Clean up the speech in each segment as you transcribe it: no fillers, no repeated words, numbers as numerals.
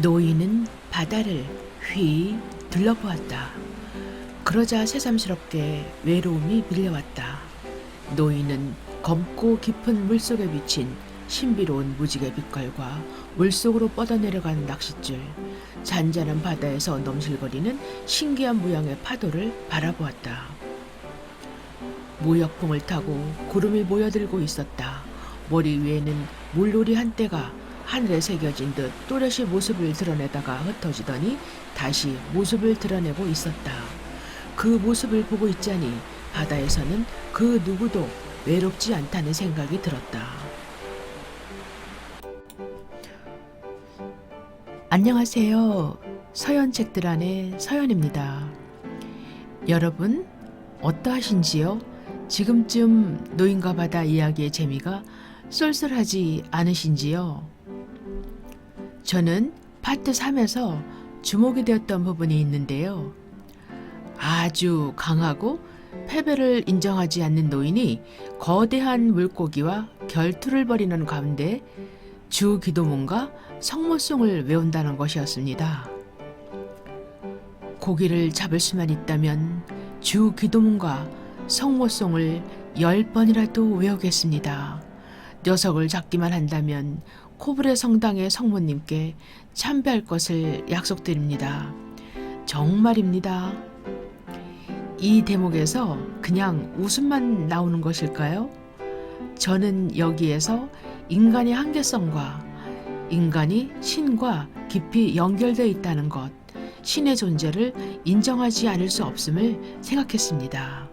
노인은 바다를 휘 둘러보았다. 그러자 새삼스럽게 외로움이 밀려왔다. 노인은 검고 깊은 물속에 비친 신비로운 무지개 빛깔과 물속으로 뻗어내려간 낚싯줄, 잔잔한 바다에서 넘실거리는 신기한 모양의 파도를 바라보았다. 모역풍을 타고 구름이 모여들고 있었다. 머리 위에는 물놀이 한때가 하늘에 새겨진 듯 또렷이 모습을 드러내다가 흩어지더니 다시 모습을 드러내고 있었다. 그 모습을 보고 있자니 바다에서는 그 누구도 외롭지 않다는 생각이 들었다. 안녕하세요. 서연책들 안의 서연입니다. 여러분 어떠하신지요? 지금쯤 노인과 바다 이야기의 재미가 쏠쏠하지 않으신지요? 저는 파트 3에서 주목이 되었던 부분이 있는데요. 아주 강하고 패배를 인정하지 않는 노인이 거대한 물고기와 결투를 벌이는 가운데 주 기도문과 성모송을 외운다는 것이었습니다. 고기를 잡을 수만 있다면 주 기도문과 성모송을 10번이라도 외우겠습니다. 녀석을 잡기만 한다면 코브레 성당의 성모님께 참배할 것을 약속드립니다. 정말입니다. 이 대목에서 그냥 웃음만 나오는 것일까요? 저는 여기에서 인간의 한계성과 인간이 신과 깊이 연결되어 있다는 것, 신의 존재를 인정하지 않을 수 없음을 생각했습니다.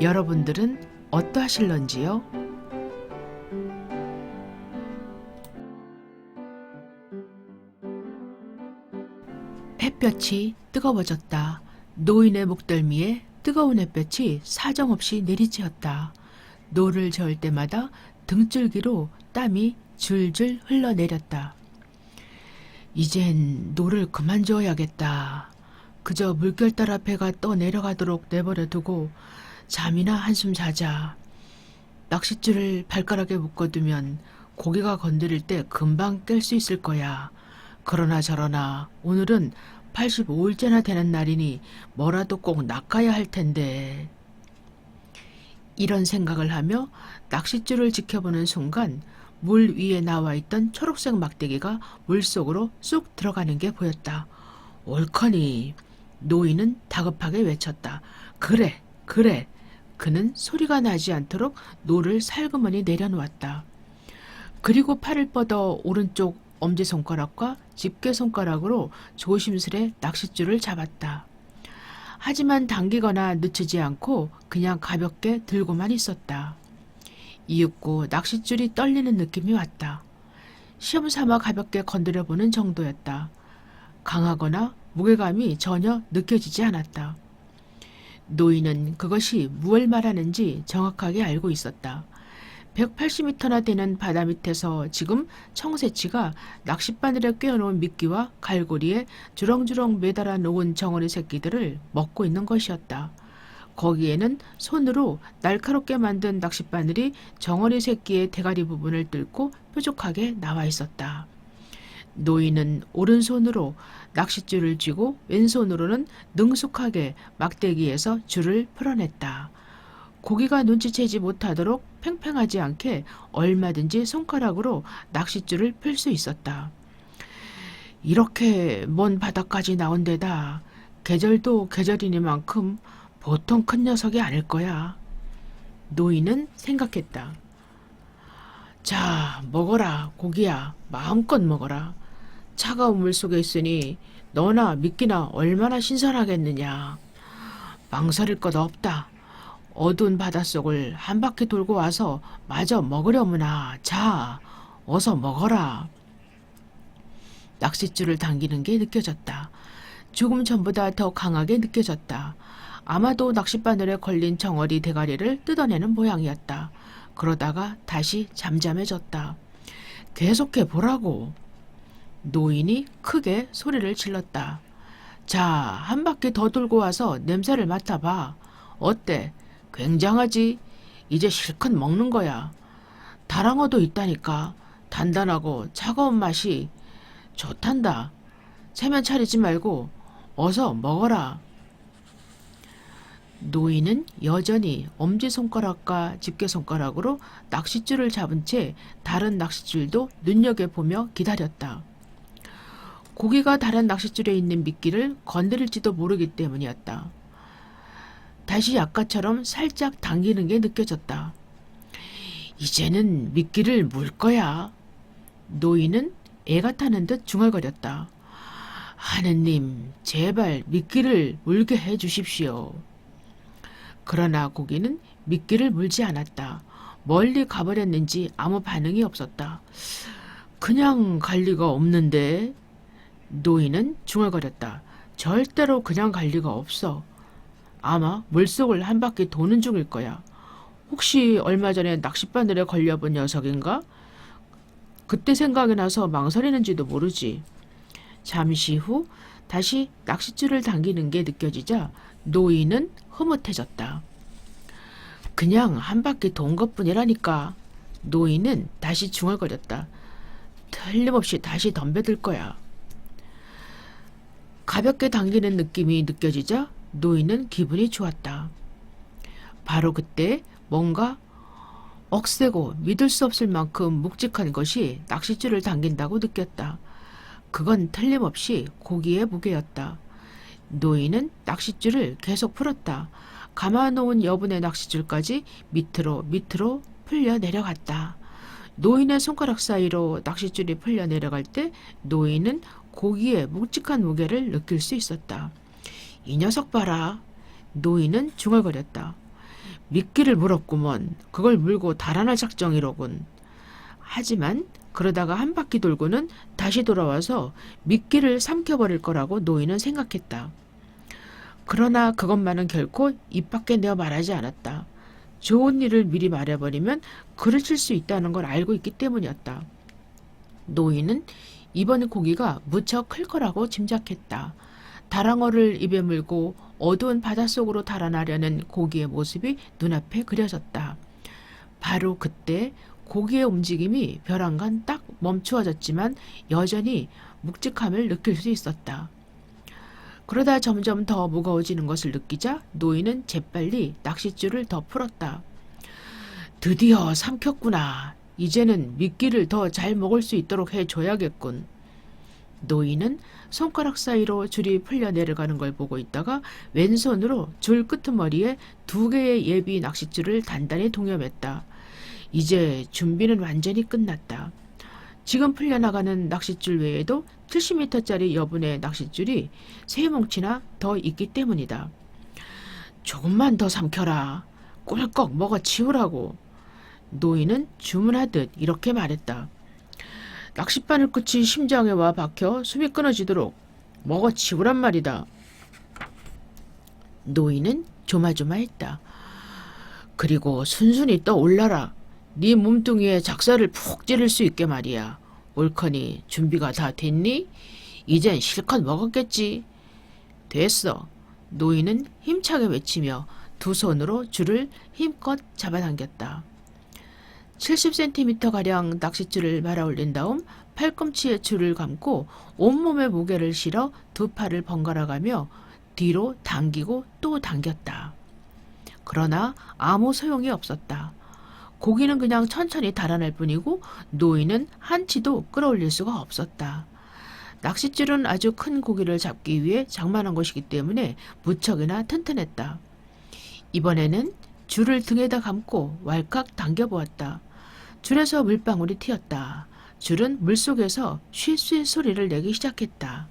여러분들은 어떠하실런지요? 햇볕이 뜨거워졌다. 노인의 목덜미에 뜨거운 햇볕이 사정없이 내리쬐었다. 노를 저을 때마다 등줄기로 땀이 줄줄 흘러내렸다. 이젠 노를 그만 저어야겠다. 그저 물결 따라 배가 떠내려가도록 내버려 두고 잠이나 한숨 자자. 낚싯줄을 발가락에 묶어두면 고기가 건드릴 때 금방 깰 수 있을 거야. 그러나 저러나 오늘은 85일째나 되는 날이니 뭐라도 꼭 낚아야 할 텐데. 이런 생각을 하며 낚싯줄을 지켜보는 순간 물 위에 나와 있던 초록색 막대기가 물속으로 쑥 들어가는 게 보였다. 옳거니. 노인은 다급하게 외쳤다. 그래, 그래. 그는 소리가 나지 않도록 노를 살그머니 내려놓았다. 그리고 팔을 뻗어 오른쪽 엄지손가락과 집게손가락으로 조심스레 낚싯줄을 잡았다. 하지만 당기거나 늦추지 않고 그냥 가볍게 들고만 있었다. 이윽고 낚싯줄이 떨리는 느낌이 왔다. 시험삼아 가볍게 건드려보는 정도였다. 강하거나 무게감이 전혀 느껴지지 않았다. 노인은 그것이 무엇을 말하는지 정확하게 알고 있었다. 180m나 되는 바다 밑에서 지금 청새치가 낚싯바늘에 꿰어놓은 미끼와 갈고리에 주렁주렁 매달아 놓은 정어리 새끼들을 먹고 있는 것이었다. 거기에는 손으로 날카롭게 만든 낚싯바늘이 정어리 새끼의 대가리 부분을 뚫고 뾰족하게 나와 있었다. 노인은 오른손으로 낚싯줄을 쥐고 왼손으로는 능숙하게 막대기에서 줄을 풀어냈다. 고기가 눈치채지 못하도록 팽팽하지 않게 얼마든지 손가락으로 낚싯줄을 풀 수 있었다. 이렇게 먼 바다까지 나온 데다 계절도 계절이니만큼 보통 큰 녀석이 아닐 거야. 노인은 생각했다. 자, 먹어라, 고기야. 마음껏 먹어라. 차가운 물 속에 있으니 너나 미끼나 얼마나 신선하겠느냐. 망설일 것 없다. 어두운 바닷속을 한 바퀴 돌고 와서 마저 먹으려무나. 자, 어서 먹어라. 낚싯줄을 당기는 게 느껴졌다. 조금 전보다 더 강하게 느껴졌다. 아마도 낚싯바늘에 걸린 정어리 대가리를 뜯어내는 모양이었다. 그러다가 다시 잠잠해졌다. 계속해 보라고. 노인이 크게 소리를 질렀다. 자, 한 바퀴 더 돌고 와서 냄새를 맡아봐. 어때? 굉장하지? 이제 실컷 먹는 거야. 다랑어도 있다니까. 단단하고 차가운 맛이 좋단다. 체면 차리지 말고 어서 먹어라. 노인은 여전히 엄지손가락과 집게손가락으로 낚싯줄을 잡은 채 다른 낚싯줄도 눈여겨보며 기다렸다. 고기가 다른 낚싯줄에 있는 미끼를 건드릴지도 모르기 때문이었다. 다시 아까처럼 살짝 당기는 게 느껴졌다. 이제는 미끼를 물 거야. 노인은 애가 타는 듯 중얼거렸다. 하느님, 제발 미끼를 물게 해 주십시오. 그러나 고기는 미끼를 물지 않았다. 멀리 가버렸는지 아무 반응이 없었다. 그냥 갈 리가 없는데. 노인은 중얼거렸다. 절대로 그냥 갈 리가 없어. 아마 물속을 한 바퀴 도는 중일 거야. 혹시 얼마 전에 낚싯바늘에 걸려본 녀석인가? 그때 생각이 나서 망설이는지도 모르지. 잠시 후 다시 낚싯줄을 당기는 게 느껴지자 노인은 흐뭇해졌다. 그냥 한 바퀴 돈 것뿐이라니까. 노인은 다시 중얼거렸다. 틀림없이 다시 덤벼들 거야. 가볍게 당기는 느낌이 느껴지자 노인은 기분이 좋았다. 바로 그때 뭔가 억세고 믿을 수 없을 만큼 묵직한 것이 낚싯줄을 당긴다고 느꼈다. 그건 틀림없이 고기의 무게였다. 노인은 낚싯줄을 계속 풀었다. 감아놓은 여분의 낚싯줄까지 밑으로 풀려 내려갔다. 노인의 손가락 사이로 낚싯줄이 풀려 내려갈 때 노인은 고기의 묵직한 무게를 느낄 수 있었다. 이 녀석 봐라. 노인은 중얼거렸다. 미끼를 물었구먼. 그걸 물고 달아날 작정이로군. 하지만 그러다가 한 바퀴 돌고는 다시 돌아와서 미끼를 삼켜버릴 거라고 노인은 생각했다. 그러나 그것만은 결코 입 밖에 내어 말하지 않았다. 좋은 일을 미리 말해버리면 그르칠 수 있다는 걸 알고 있기 때문이었다. 노인은 이번 고기가 무척 클 거라고 짐작했다. 다랑어를 입에 물고 어두운 바닷속으로 달아나려는 고기의 모습이 눈앞에 그려졌다. 바로 그때 고기의 움직임이 벼랑간 딱 멈추어졌지만 여전히 묵직함을 느낄 수 있었다. 그러다 점점 더 무거워지는 것을 느끼자 노인은 재빨리 낚싯줄을 더 풀었다. 드디어 삼켰구나. 이제는 미끼를 더 잘 먹을 수 있도록 해줘야겠군. 노인은 손가락 사이로 줄이 풀려 내려가는 걸 보고 있다가 왼손으로 줄 끄트머리에 2개의 예비 낚싯줄을 단단히 동여맸다. 이제 준비는 완전히 끝났다. 지금 풀려나가는 낚싯줄 외에도 70m짜리 여분의 낚싯줄이 3뭉치나 더 있기 때문이다. 조금만 더 삼켜라. 꿀꺽 먹어 치우라고. 노인은 주문하듯 이렇게 말했다. 낚싯바늘 끝이 심장에 와 박혀 숨이 끊어지도록 먹어 치우란 말이다. 노인은 조마조마했다. 그리고 순순히 떠올라라. 네 몸뚱이에 작사를 푹 찌를 수 있게 말이야. 옳거니 준비가 다 됐니? 이젠 실컷 먹었겠지. 됐어. 노인은 힘차게 외치며 2손으로 줄을 힘껏 잡아당겼다. 70cm가량 낚싯줄을 말아올린 다음 팔꿈치에 줄을 감고 온몸에 무게를 실어 2팔을 번갈아가며 뒤로 당기고 또 당겼다. 그러나 아무 소용이 없었다. 고기는 그냥 천천히 달아날 뿐이고 노인은 한치도 끌어올릴 수가 없었다. 낚싯줄은 아주 큰 고기를 잡기 위해 장만한 것이기 때문에 무척이나 튼튼했다. 이번에는 줄을 등에다 감고 왈칵 당겨보았다. 줄에서 물방울이 튀었다. 줄은 물속에서 쉴쉴 소리를 내기 시작했다.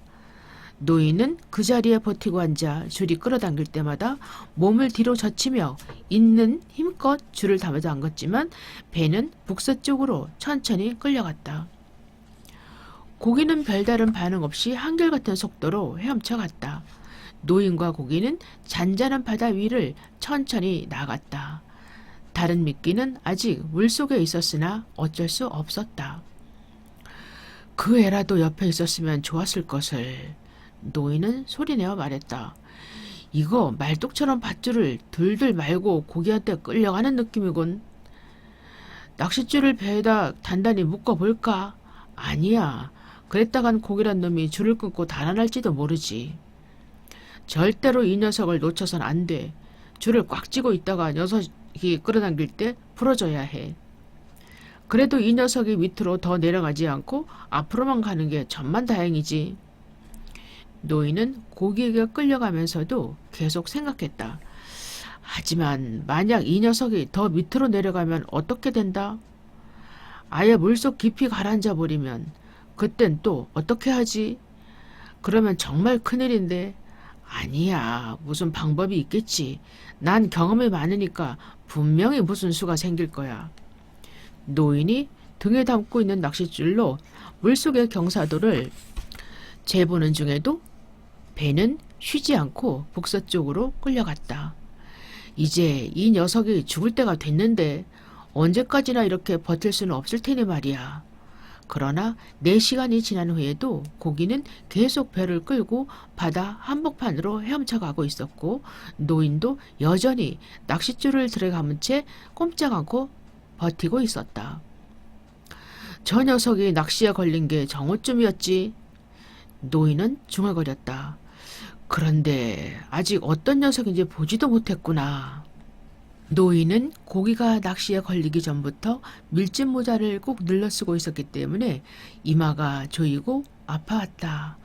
노인은 그 자리에 버티고 앉아 줄이 끌어당길 때마다 몸을 뒤로 젖히며 있는 힘껏 줄을 담아당겼지만 배는 북서쪽으로 천천히 끌려갔다. 고기는 별다른 반응 없이 한결같은 속도로 헤엄쳐갔다. 노인과 고기는 잔잔한 바다 위를 천천히 나갔다. 다른 미끼는 아직 물속에 있었으나 어쩔 수 없었다. 그 애라도 옆에 있었으면 좋았을 것을. 노인은 소리내어 말했다. 이거 말뚝처럼 밧줄을 들들 말고 고기한테 끌려가는 느낌이군. 낚싯줄을 배에다 단단히 묶어볼까? 아니야. 그랬다간 고기란 놈이 줄을 끊고 달아날지도 모르지. 절대로 이 녀석을 놓쳐선 안 돼. 줄을 꽉 쥐고 있다가 녀석이 끌어당길 때 풀어줘야 해. 그래도 이 녀석이 밑으로 더 내려가지 않고 앞으로만 가는 게 천만다행이지. 노인은 고기에게 끌려가면서도 계속 생각했다. 하지만 만약 이 녀석이 더 밑으로 내려가면 어떻게 된다? 아예 물속 깊이 가라앉아 버리면 그땐 또 어떻게 하지? 그러면 정말 큰일인데. 아니야, 무슨 방법이 있겠지. 난 경험이 많으니까 분명히 무슨 수가 생길 거야. 노인이 등에 담고 있는 낚싯줄로 물속의 경사도를 재보는 중에도 배는 쉬지 않고 북서쪽으로 끌려갔다. 이제 이 녀석이 죽을 때가 됐는데 언제까지나 이렇게 버틸 수는 없을 테니 말이야. 그러나 4시간이 지난 후에도 고기는 계속 배를 끌고 바다 한복판으로 헤엄쳐가고 있었고 노인도 여전히 낚싯줄을 들어감은 채 꼼짝 않고 버티고 있었다. 저 녀석이 낚시에 걸린 게 정오쯤이었지. 노인은 중얼거렸다. 그런데 아직 어떤 녀석인지 보지도 못했구나. 노인은 고기가 낚시에 걸리기 전부터 밀짚 모자를 꼭 눌러 쓰고 있었기 때문에 이마가 조이고 아파왔다.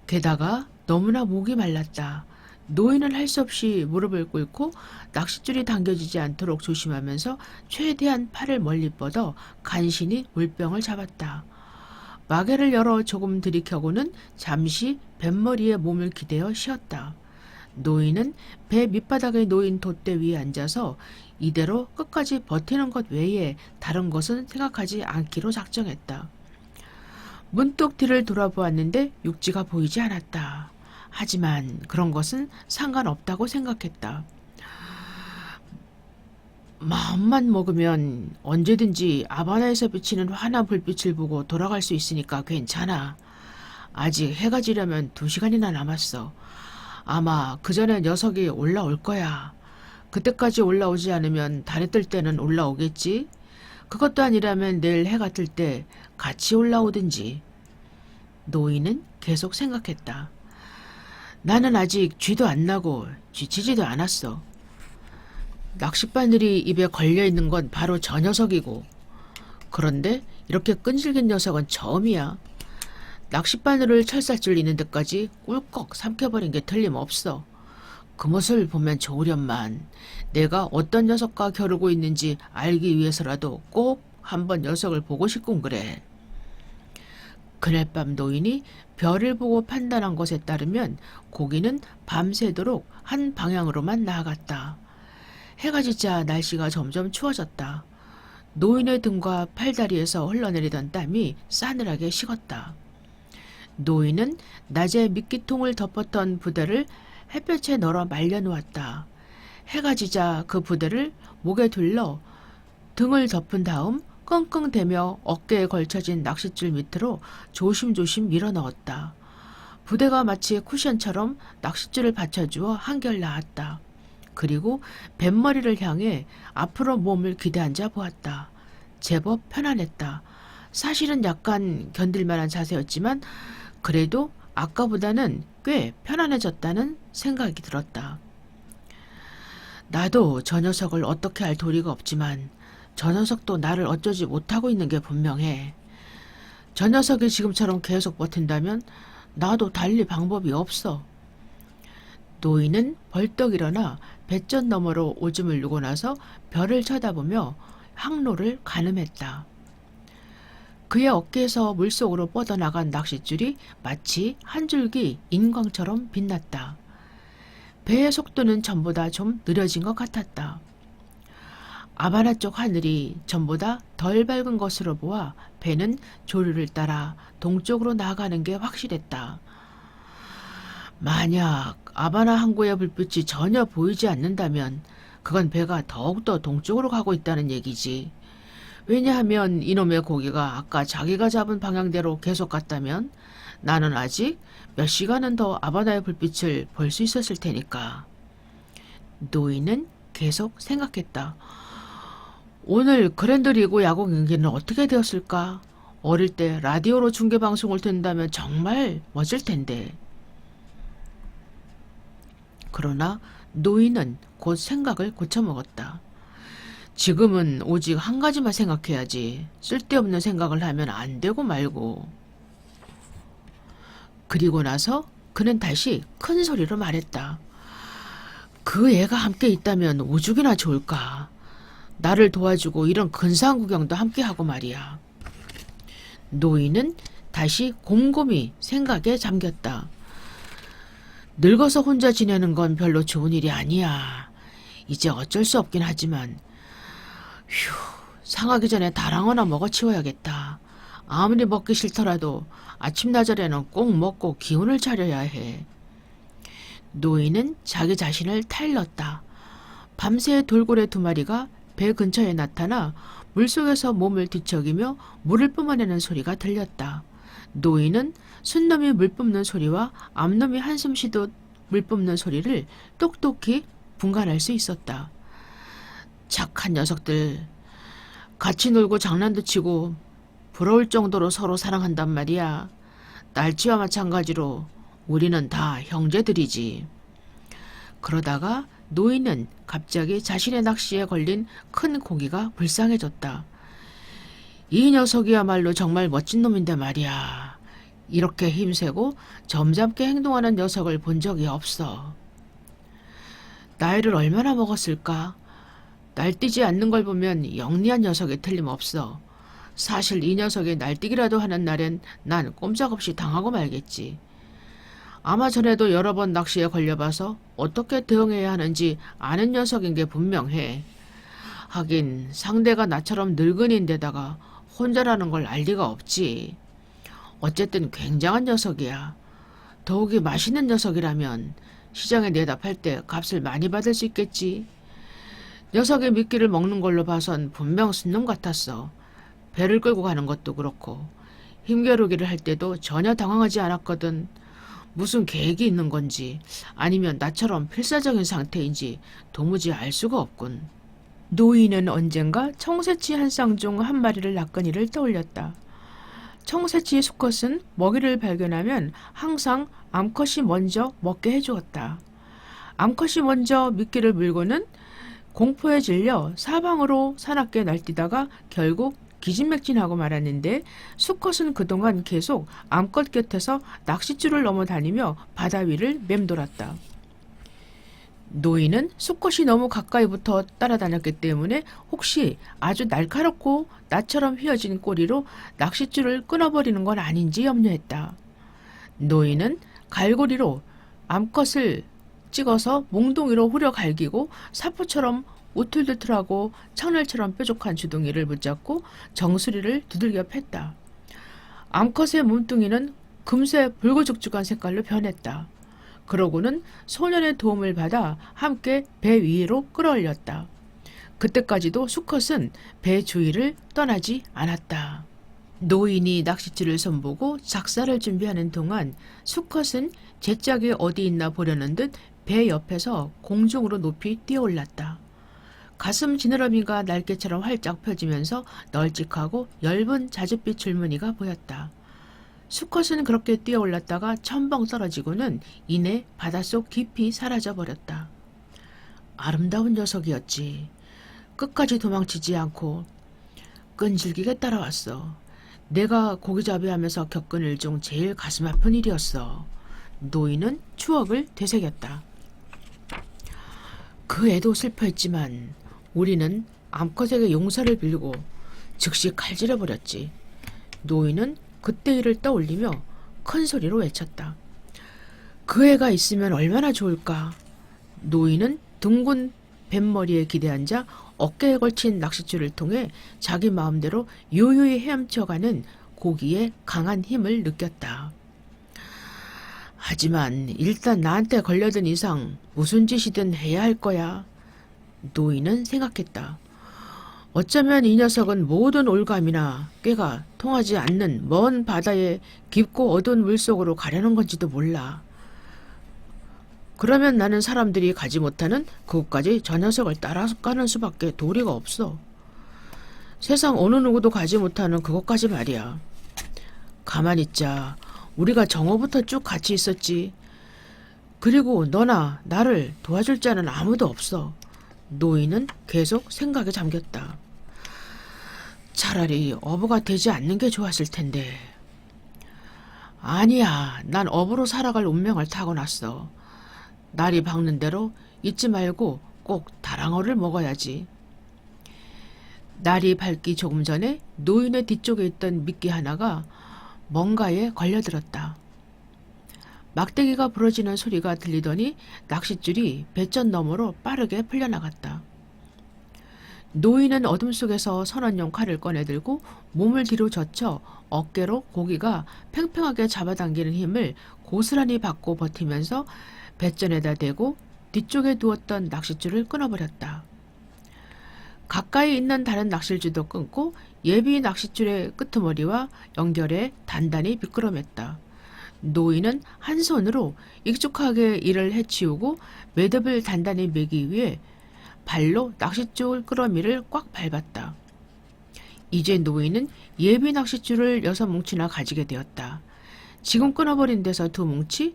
게다가 너무나 목이 말랐다. 노인은 할 수 없이 무릎을 꿇고 낚싯줄이 당겨지지 않도록 조심하면서 최대한 팔을 멀리 뻗어 간신히 물병을 잡았다. 마개를 열어 조금 들이켜고는 잠시 뱃머리에 몸을 기대어 쉬었다. 노인은 배 밑바닥에 놓인 돛대 위에 앉아서 이대로 끝까지 버티는 것 외에 다른 것은 생각하지 않기로 작정했다. 문득 뒤를 돌아보았는데 육지가 보이지 않았다. 하지만 그런 것은 상관없다고 생각했다. 마음만 먹으면 언제든지 아바나에서 비치는 환한 불빛을 보고 돌아갈 수 있으니까 괜찮아. 아직 해가 지려면 2시간이나 남았어. 아마 그 전에 녀석이 올라올 거야. 그때까지 올라오지 않으면 달에 뜰 때는 올라오겠지. 그것도 아니라면 내일 해가 뜰 때 같이 올라오든지. 노인은 계속 생각했다. 나는 아직 쥐도 안 나고 쥐치지도 않았어. 낚싯바늘이 입에 걸려있는 건 바로 저 녀석이고. 그런데 이렇게 끈질긴 녀석은 처음이야. 낚싯바늘을 철사줄 있는 데까지 꿀꺽 삼켜버린 게 틀림없어. 그 모습을 보면 좋으련만 내가 어떤 녀석과 겨루고 있는지 알기 위해서라도 꼭 한번 녀석을 보고 싶군 그래. 그날 밤 노인이 별을 보고 판단한 것에 따르면 고기는 밤새도록 한 방향으로만 나아갔다. 해가 지자 날씨가 점점 추워졌다. 노인의 등과 팔다리에서 흘러내리던 땀이 싸늘하게 식었다. 노인은 낮에 미끼통을 덮었던 부대를 햇볕에 널어 말려놓았다. 해가 지자 그 부대를 목에 둘러 등을 덮은 다음 끙끙대며 어깨에 걸쳐진 낚싯줄 밑으로 조심조심 밀어넣었다. 부대가 마치 쿠션처럼 낚싯줄을 받쳐주어 한결 나았다. 그리고 뱃머리를 향해 앞으로 몸을 기대앉아 보았다. 제법 편안했다. 사실은 약간 견딜만한 자세였지만 그래도 아까보다는 꽤 편안해졌다는 생각이 들었다. 나도 저 녀석을 어떻게 할 도리가 없지만 저 녀석도 나를 어쩌지 못하고 있는 게 분명해. 저 녀석이 지금처럼 계속 버틴다면 나도 달리 방법이 없어. 노인은 벌떡 일어나 뱃전 너머로 오줌을 누고 나서 별을 쳐다보며 항로를 가늠했다. 그의 어깨에서 물속으로 뻗어나간 낚싯줄이 마치 한 줄기 인광처럼 빛났다. 배의 속도는 전보다 좀 느려진 것 같았다. 아바나 쪽 하늘이 전보다 덜 밝은 것으로 보아 배는 조류를 따라 동쪽으로 나아가는 게 확실했다. 만약 아바나 항구의 불빛이 전혀 보이지 않는다면 그건 배가 더욱더 동쪽으로 가고 있다는 얘기지. 왜냐하면 이놈의 고기가 아까 자기가 잡은 방향대로 계속 갔다면 나는 아직 몇 시간은 더 아바나의 불빛을 볼 수 있었을 테니까. 노인은 계속 생각했다. 오늘 그랜드 리그 야구 경기는 어떻게 되었을까? 어릴 때 라디오로 중계방송을 듣는다면 정말 멋질 텐데. 그러나 노인은 곧 생각을 고쳐먹었다. 지금은 오직 한 가지만 생각해야지. 쓸데없는 생각을 하면 안 되고 말고. 그리고 나서 그는 다시 큰 소리로 말했다. 그 애가 함께 있다면 오죽이나 좋을까. 나를 도와주고 이런 근사한 구경도 함께 하고 말이야. 노인은 다시 곰곰이 생각에 잠겼다. 늙어서 혼자 지내는 건 별로 좋은 일이 아니야. 이제 어쩔 수 없긴 하지만 휴, 상하기 전에 다랑 하나 먹어치워야겠다. 아무리 먹기 싫더라도 아침나절에는 꼭 먹고 기운을 차려야 해. 노인은 자기 자신을 타일렀다. 밤새 돌고래 2마리가 배 근처에 나타나 물속에서 몸을 뒤척이며 물을 뿜어내는 소리가 들렸다. 노인은 순놈이 물 뿜는 소리와 암놈이 한숨 쉬듯 물 뿜는 소리를 똑똑히 분간할 수 있었다. 착한 녀석들. 같이 놀고 장난도 치고 부러울 정도로 서로 사랑한단 말이야. 날치와 마찬가지로 우리는 다 형제들이지. 그러다가 노인은 갑자기 자신의 낚시에 걸린 큰 고기가 불쌍해졌다. 이 녀석이야말로 정말 멋진 놈인데 말이야. 이렇게 힘세고 점잖게 행동하는 녀석을 본 적이 없어. 나이를 얼마나 먹었을까? 날뛰지 않는 걸 보면 영리한 녀석이 틀림없어. 사실 이 녀석이 날뛰기라도 하는 날엔 난 꼼짝없이 당하고 말겠지. 아마 전에도 여러 번 낚시에 걸려봐서 어떻게 대응해야 하는지 아는 녀석인 게 분명해. 하긴 상대가 나처럼 늙은이인데다가 혼자라는 걸 알 리가 없지. 어쨌든 굉장한 녀석이야. 더욱이 맛있는 녀석이라면 시장에 내다 팔 때 값을 많이 받을 수 있겠지. 녀석의 미끼를 먹는 걸로 봐선 분명 순놈 같았어. 배를 끌고 가는 것도 그렇고 힘겨루기를 할 때도 전혀 당황하지 않았거든. 무슨 계획이 있는 건지 아니면 나처럼 필사적인 상태인지 도무지 알 수가 없군. 노인은 언젠가 청새치 한 쌍 중 한 마리를 낚은 일을 떠올렸다. 청새치 수컷은 먹이를 발견하면 항상 암컷이 먼저 먹게 해주었다. 암컷이 먼저 미끼를 물고는 공포에 질려 사방으로 사납게 날뛰다가 결국 기진맥진하고 말았는데 수컷은 그동안 계속 암컷 곁에서 낚싯줄을 넘어 다니며 바다 위를 맴돌았다. 노인은 수컷이 너무 가까이부터 따라다녔기 때문에 혹시 아주 날카롭고 나처럼 휘어진 꼬리로 낚싯줄을 끊어버리는 건 아닌지 염려했다. 노인은 갈고리로 암컷을 찍어서 몽둥이로 후려 갈기고 사포처럼 우툴두툴하고 창날처럼 뾰족한 주둥이를 붙잡고 정수리를 두들겨 팼다. 암컷의 몸뚱이는 금세 붉어죽죽한 색깔로 변했다. 그러고는 소년의 도움을 받아 함께 배 위로 끌어올렸다. 그때까지도 수컷은 배 주위를 떠나지 않았다. 노인이 낚싯줄을 손보고 작사를 준비하는 동안 수컷은 제 짝이 어디 있나 보려는 듯 배 옆에서 공중으로 높이 뛰어올랐다. 가슴 지느러미가 날개처럼 활짝 펴지면서 널찍하고 엷은 자줏빛 줄무늬가 보였다. 수컷은 그렇게 뛰어올랐다가 첨벙 떨어지고는 이내 바닷속 깊이 사라져버렸다. 아름다운 녀석이었지. 끝까지 도망치지 않고 끈질기게 따라왔어. 내가 고기잡이 하면서 겪은 일 중 제일 가슴 아픈 일이었어. 노인은 추억을 되새겼다. 그 애도 슬퍼했지만 우리는 암컷에게 용서를 빌고 즉시 칼질해버렸지. 노인은 그때 일을 떠올리며 큰 소리로 외쳤다. 그 애가 있으면 얼마나 좋을까. 노인은 둥근 뱃머리에 기대앉아 어깨에 걸친 낚싯줄을 통해 자기 마음대로 유유히 헤엄쳐가는 고기의 강한 힘을 느꼈다. 하지만 일단 나한테 걸려든 이상 무슨 짓이든 해야 할 거야. 노인은 생각했다. 어쩌면 이 녀석은 모든 올감이나 꾀가 통하지 않는 먼 바다의 깊고 어두운 물속으로 가려는 건지도 몰라. 그러면 나는 사람들이 가지 못하는 그곳까지 저 녀석을 따라가는 수밖에 도리가 없어. 세상 어느 누구도 가지 못하는 그곳까지 말이야. 가만히 있자. 우리가 정오부터 쭉 같이 있었지. 그리고 너나 나를 도와줄 자는 아무도 없어. 노인은 계속 생각에 잠겼다. 차라리 어부가 되지 않는 게 좋았을 텐데. 아니야, 난 어부로 살아갈 운명을 타고났어. 날이 밝는 대로 잊지 말고 꼭 다랑어를 먹어야지. 날이 밝기 조금 전에 노인의 뒤쪽에 있던 미끼 하나가 뭔가에 걸려들었다. 막대기가 부러지는 소리가 들리더니 낚싯줄이 배전 너머로 빠르게 풀려나갔다. 노인은 어둠 속에서 선원용 칼을 꺼내들고 몸을 뒤로 젖혀 어깨로 고기가 팽팽하게 잡아당기는 힘을 고스란히 받고 버티면서 배전에다 대고 뒤쪽에 두었던 낚싯줄을 끊어버렸다. 가까이 있는 다른 낚싯줄도 끊고 예비 낚싯줄의 끄트머리와 연결해 단단히 미끄럼했다. 노인은 한 손으로 익숙하게 이를 해치우고 매듭을 단단히 매기 위해 발로 낚싯줄 끌어미를 꽉 밟았다. 이제 노인은 예비 낚싯줄을 6뭉치나 가지게 되었다. 지금 끊어버린 데서 2뭉치,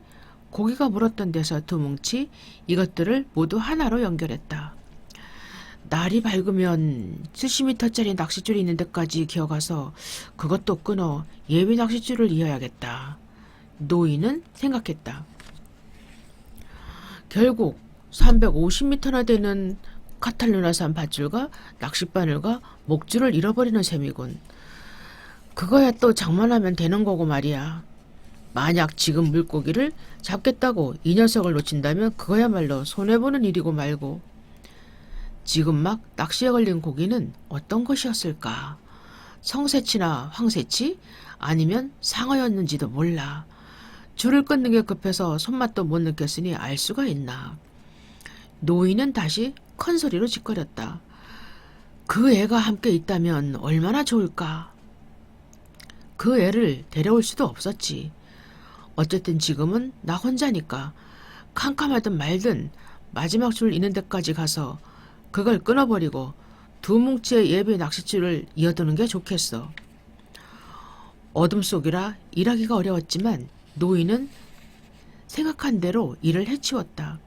고기가 물었던 데서 2뭉치, 이것들을 모두 하나로 연결했다. 날이 밝으면 70m짜리 낚싯줄이 있는 데까지 기어가서 그것도 끊어 예비 낚싯줄을 이어야겠다. 노인은 생각했다. 결국 350m나 되는 카탈루나산 밧줄과 낚싯바늘과 목줄을 잃어버리는 셈이군. 그거야 또 장만하면 되는 거고 말이야. 만약 지금 물고기를 잡겠다고 이 녀석을 놓친다면 그거야말로 손해보는 일이고 말고. 지금 막 낚시에 걸린 고기는 어떤 것이었을까? 성새치나 황새치? 아니면 상어였는지도 몰라. 줄을 끊는 게 급해서 손맛도 못 느꼈으니 알 수가 있나. 노인은 다시 큰 소리로 짓거렸다. 그 애가 함께 있다면 얼마나 좋을까. 그 애를 데려올 수도 없었지. 어쨌든 지금은 나 혼자니까 캄캄하든 말든 마지막 줄 있는 데까지 가서 그걸 끊어버리고 2뭉치의 예비 낚싯줄을 이어두는 게 좋겠어. 어둠 속이라 일하기가 어려웠지만 노인은 생각한 대로 일을 해치웠다.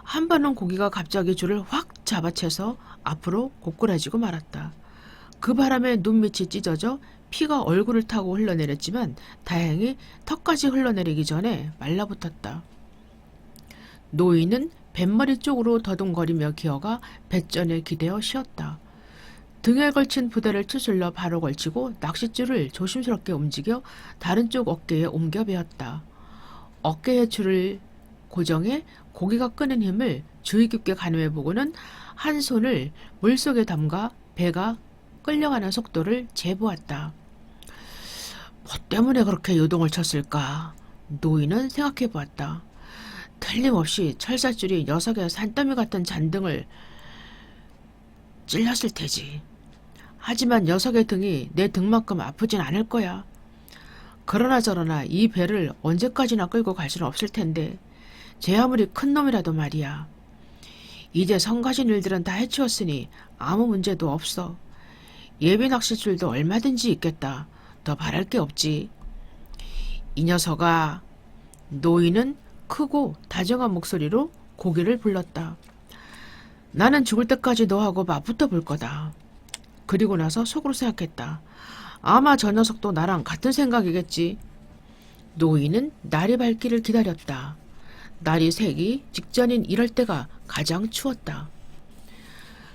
한 번은 고기가 갑자기 줄을 확 잡아채서 앞으로 고꾸라지고 말았다. 그 바람에 눈밑이 찢어져 피가 얼굴을 타고 흘러내렸지만 다행히 턱까지 흘러내리기 전에 말라붙었다. 노인은 뱃머리 쪽으로 더듬거리며 기어가 뱃전에 기대어 쉬었다. 등에 걸친 부대를 추슬러 바로 걸치고 낚싯줄을 조심스럽게 움직여 다른 쪽 어깨에 옮겨 베었다. 어깨의 줄을 고정해 고기가 끄는 힘을 주의 깊게 가늠해보고는 한 손을 물속에 담가 배가 끌려가는 속도를 재보았다. 뭐 때문에 그렇게 요동을 쳤을까? 노인은 생각해보았다. 틀림없이 철사줄이 녀석의 산더미 같은 잔등을 찔렸을 테지. 하지만 녀석의 등이 내 등만큼 아프진 않을 거야. 그러나 저러나 이 배를 언제까지나 끌고 갈 수는 없을 텐데 제 아무리 큰 놈이라도 말이야. 이제 성가신 일들은 다 해치웠으니 아무 문제도 없어. 예비 낚싯줄도 얼마든지 있겠다. 더 바랄 게 없지. 이 녀석아. 노인은 크고 다정한 목소리로 고기를 불렀다. 나는 죽을 때까지 너하고 맞붙어 볼 거다. 그리고 나서 속으로 생각했다. 아마 저 녀석도 나랑 같은 생각이겠지. 노인은 날이 밝기를 기다렸다. 날이 새기 직전인 이럴 때가 가장 추웠다.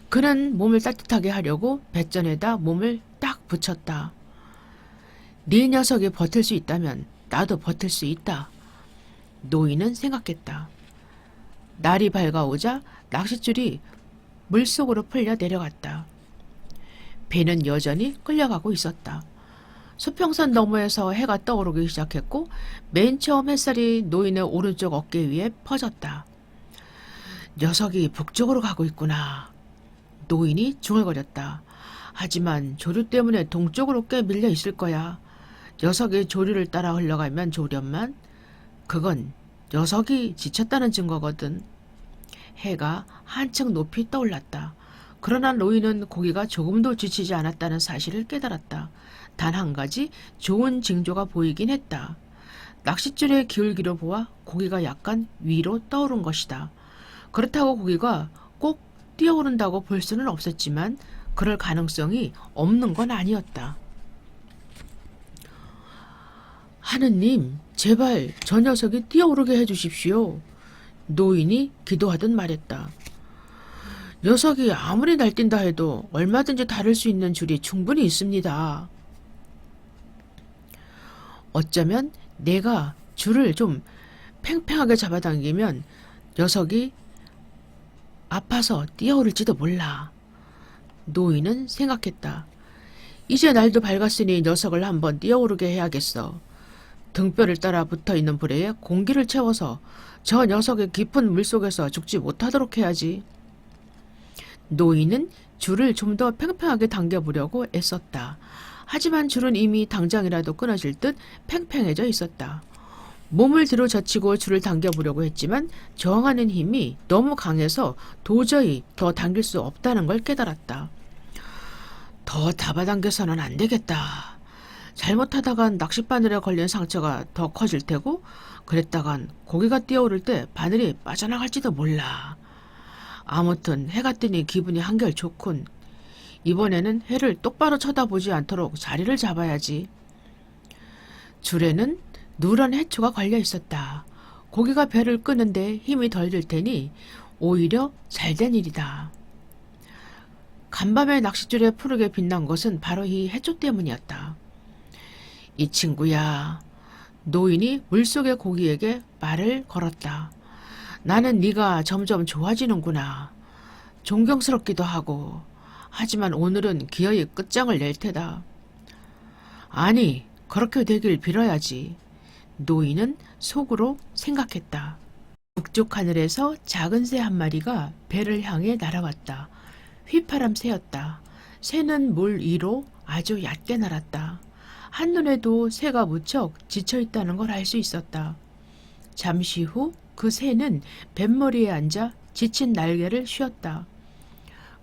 그는 몸을 따뜻하게 하려고 뱃전에다 몸을 딱 붙였다. 네 녀석이 버틸 수 있다면 나도 버틸 수 있다. 노인은 생각했다. 날이 밝아오자 낚싯줄이 물속으로 풀려 내려갔다. 배는 여전히 끌려가고 있었다. 수평선 너머에서 해가 떠오르기 시작했고 맨 처음 햇살이 노인의 오른쪽 어깨 위에 퍼졌다. 녀석이 북쪽으로 가고 있구나. 노인이 중얼거렸다. 하지만 조류 때문에 동쪽으로 꽤 밀려 있을 거야. 녀석이 조류를 따라 흘러가면 좋으련만 그건 녀석이 지쳤다는 증거거든. 해가 한층 높이 떠올랐다. 그러나 노인은 고기가 조금도 지치지 않았다는 사실을 깨달았다. 단 한 가지 좋은 징조가 보이긴 했다. 낚싯줄의 기울기로 보아 고기가 약간 위로 떠오른 것이다. 그렇다고 고기가 꼭 뛰어오른다고 볼 수는 없었지만 그럴 가능성이 없는 건 아니었다. 하느님, 제발 저 녀석이 뛰어오르게 해주십시오. 노인이 기도하듯 말했다. 녀석이 아무리 날뛴다 해도 얼마든지 다룰 수 있는 줄이 충분히 있습니다. 어쩌면 내가 줄을 좀 팽팽하게 잡아당기면 녀석이 아파서 뛰어오를지도 몰라. 노인은 생각했다. 이제 날도 밝았으니 녀석을 한번 뛰어오르게 해야겠어. 등뼈를 따라 붙어있는 부레에 공기를 채워서 저 녀석의 깊은 물속에서 죽지 못하도록 해야지. 노인은 줄을 좀 더 팽팽하게 당겨보려고 애썼다. 하지만 줄은 이미 당장이라도 끊어질 듯 팽팽해져 있었다. 몸을 뒤로 젖히고 줄을 당겨보려고 했지만 저항하는 힘이 너무 강해서 도저히 더 당길 수 없다는 걸 깨달았다. 더 잡아당겨서는 안 되겠다. 잘못하다간 낚싯바늘에 걸린 상처가 더 커질 테고 그랬다간 고기가 뛰어오를 때 바늘이 빠져나갈지도 몰라. 아무튼 해가 뜨니 기분이 한결 좋군. 이번에는 해를 똑바로 쳐다보지 않도록 자리를 잡아야지. 줄에는 누런 해초가 걸려 있었다. 고기가 배를 끄는데 힘이 덜 들 테니 오히려 잘된 일이다. 간밤에 낚싯줄에 푸르게 빛난 것은 바로 이 해초 때문이었다. 이 친구야. 노인이 물속의 고기에게 말을 걸었다. 나는 네가 점점 좋아지는구나. 존경스럽기도 하고. 하지만 오늘은 기어이 끝장을 낼 테다. 아니, 그렇게 되길 빌어야지. 노인은 속으로 생각했다. 북쪽 하늘에서 작은 새 한 마리가 배를 향해 날아왔다. 휘파람 새였다. 새는 물 위로 아주 얕게 날았다. 한눈에도 새가 무척 지쳐있다는 걸 알 수 있었다. 잠시 후 그 새는 뱃머리에 앉아 지친 날개를 쉬었다.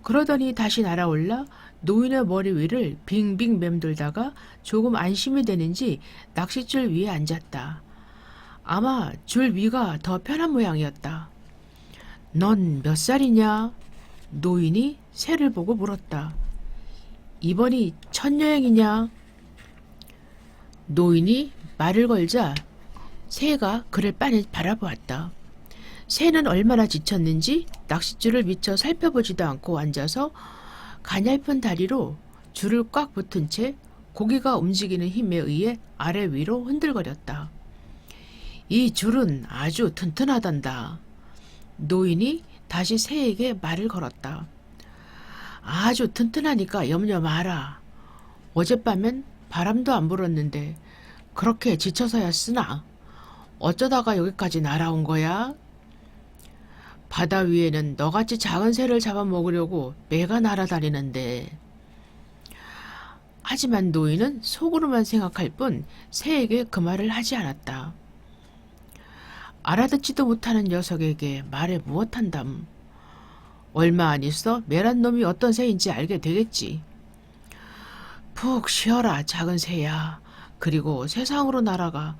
그러더니 다시 날아올라 노인의 머리 위를 빙빙 맴돌다가 조금 안심이 되는지 낚싯줄 위에 앉았다. 아마 줄 위가 더 편한 모양이었다. 넌 몇 살이냐? 노인이 새를 보고 물었다. 이번이 첫 여행이냐? 노인이 말을 걸자 새가 그를 빤히 바라보았다. 새는 얼마나 지쳤는지 낚싯줄을 미처 살펴보지도 않고 앉아서 가냘픈 다리로 줄을 꽉 붙은 채 고기가 움직이는 힘에 의해 아래 위로 흔들거렸다. 이 줄은 아주 튼튼하단다. 노인이 다시 새에게 말을 걸었다. 아주 튼튼하니까 염려 마라. 어젯밤엔 바람도 안 불었는데 그렇게 지쳐서야 쓰나? 어쩌다가 여기까지 날아온 거야? 바다 위에는 너같이 작은 새를 잡아먹으려고 매가 날아다니는데. 하지만 노인은 속으로만 생각할 뿐 새에게 그 말을 하지 않았다. 알아듣지도 못하는 녀석에게 말해 무엇한담. 얼마 안 있어 매란 놈이 어떤 새인지 알게 되겠지. 푹 쉬어라 작은 새야. 그리고 세상으로 날아가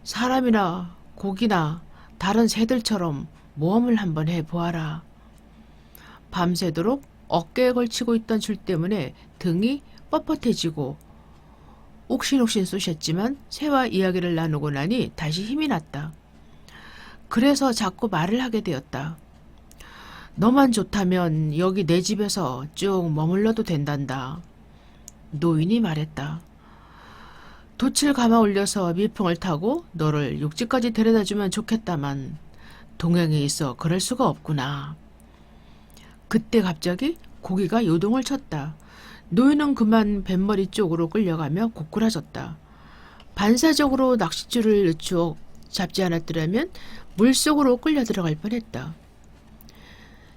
사람이나 고기나 다른 새들처럼 모험을 한번 해보아라. 밤새도록 어깨에 걸치고 있던 줄 때문에 등이 뻣뻣해지고 옥신옥신 쑤셨지만 새와 이야기를 나누고 나니 다시 힘이 났다. 그래서 자꾸 말을 하게 되었다. 너만 좋다면 여기 내 집에서 쭉 머물러도 된단다. 노인이 말했다. 돛을 감아 올려서 밀풍을 타고 너를 육지까지 데려다주면 좋겠다만 동행에 있어 그럴 수가 없구나. 그때 갑자기 고기가 요동을 쳤다. 노인은 그만 뱃머리 쪽으로 끌려가며 고꾸라졌다. 반사적으로 낚싯줄을 늦추어 잡지 않았더라면 물속으로 끌려 들어갈 뻔했다.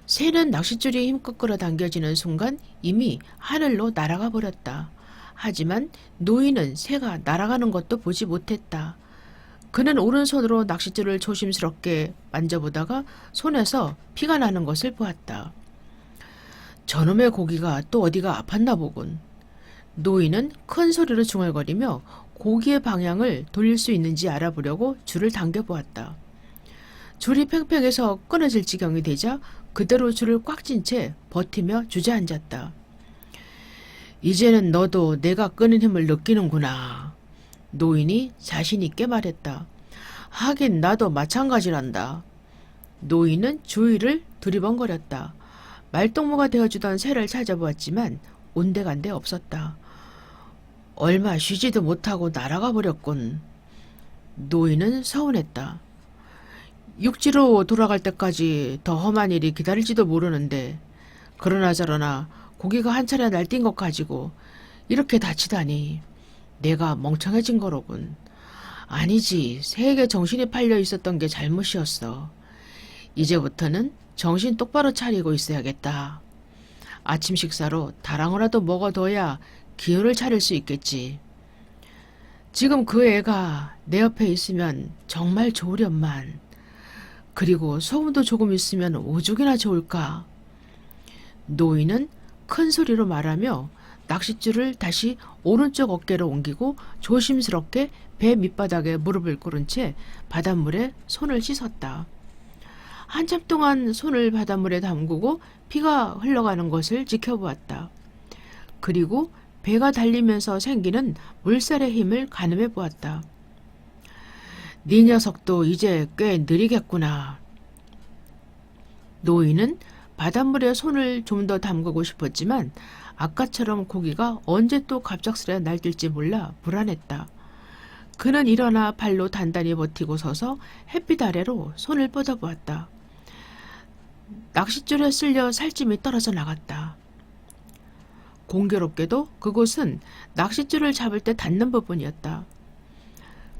새는 낚싯줄이 힘껏 끌어당겨지는 순간 이미 하늘로 날아가 버렸다. 하지만 노인은 새가 날아가는 것도 보지 못했다. 그는 오른손으로 낚싯줄을 조심스럽게 만져보다가 손에서 피가 나는 것을 보았다. 저놈의 고기가 또 어디가 아팠나 보군. 노인은 큰 소리로 중얼거리며 고기의 방향을 돌릴 수 있는지 알아보려고 줄을 당겨보았다. 줄이 팽팽해서 끊어질 지경이 되자 그대로 줄을 꽉 쥔 채 버티며 주저앉았다. 이제는 너도 내가 끄는 힘을 느끼는구나. 노인이 자신 있게 말했다. 하긴 나도 마찬가지란다. 노인은 주위를 두리번거렸다. 말동무가 되어주던 새를 찾아보았지만 온데간데 없었다. 얼마 쉬지도 못하고 날아가 버렸군. 노인은 서운했다. 육지로 돌아갈 때까지 더 험한 일이 기다릴지도 모르는데 그러나저러나 고기가 한 차례 날뛴 것 가지고 이렇게 다치다니 내가 멍청해진 거로군. 아니지, 새에게 정신이 팔려 있었던 게 잘못이었어. 이제부터는 정신 똑바로 차리고 있어야겠다. 아침 식사로 다랑어라도 먹어둬야 기운을 차릴 수 있겠지. 지금 그 애가 내 옆에 있으면 정말 좋으련만. 그리고 소문도 조금 있으면 오죽이나 좋을까. 노인은 큰 소리로 말하며 낚싯줄을 다시 오른쪽 어깨로 옮기고 조심스럽게 배 밑바닥에 무릎을 꿇은 채 바닷물에 손을 씻었다. 한참 동안 손을 바닷물에 담그고 피가 흘러가는 것을 지켜보았다. 그리고 배가 달리면서 생기는 물살의 힘을 가늠해 보았다. 네 녀석도 이제 꽤 느리겠구나. 노인은 바닷물에 손을 좀 더 담그고 싶었지만 아까처럼 고기가 언제 또 갑작스레 날뛸지 몰라 불안했다. 그는 일어나 발로 단단히 버티고 서서 햇빛 아래로 손을 뻗어보았다. 낚싯줄에 쓸려 살찜이 떨어져 나갔다. 공교롭게도 그곳은 낚싯줄을 잡을 때 닿는 부분이었다.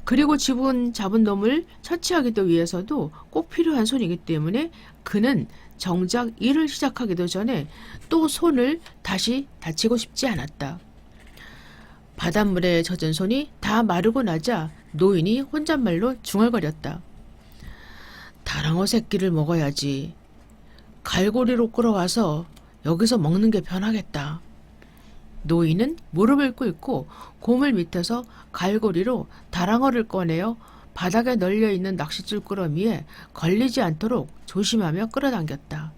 그리고 잡은 놈을 처치하기도 위해서도 꼭 필요한 손이기 때문에 그는 정작 일을 시작하기도 전에 또 손을 다시 다치고 싶지 않았다. 바닷물에 젖은 손이 다 마르고 나자 노인이 혼잣말로 중얼거렸다. 다랑어 새끼를 먹어야지. 갈고리로 끌어와서 여기서 먹는 게 편하겠다. 노인은 무릎을 꿇고 고물 밑에서 갈고리로 다랑어를 꺼내어 바닥에 널려있는 낚싯줄 꾸러미에 걸리지 않도록 조심하며 끌어당겼다.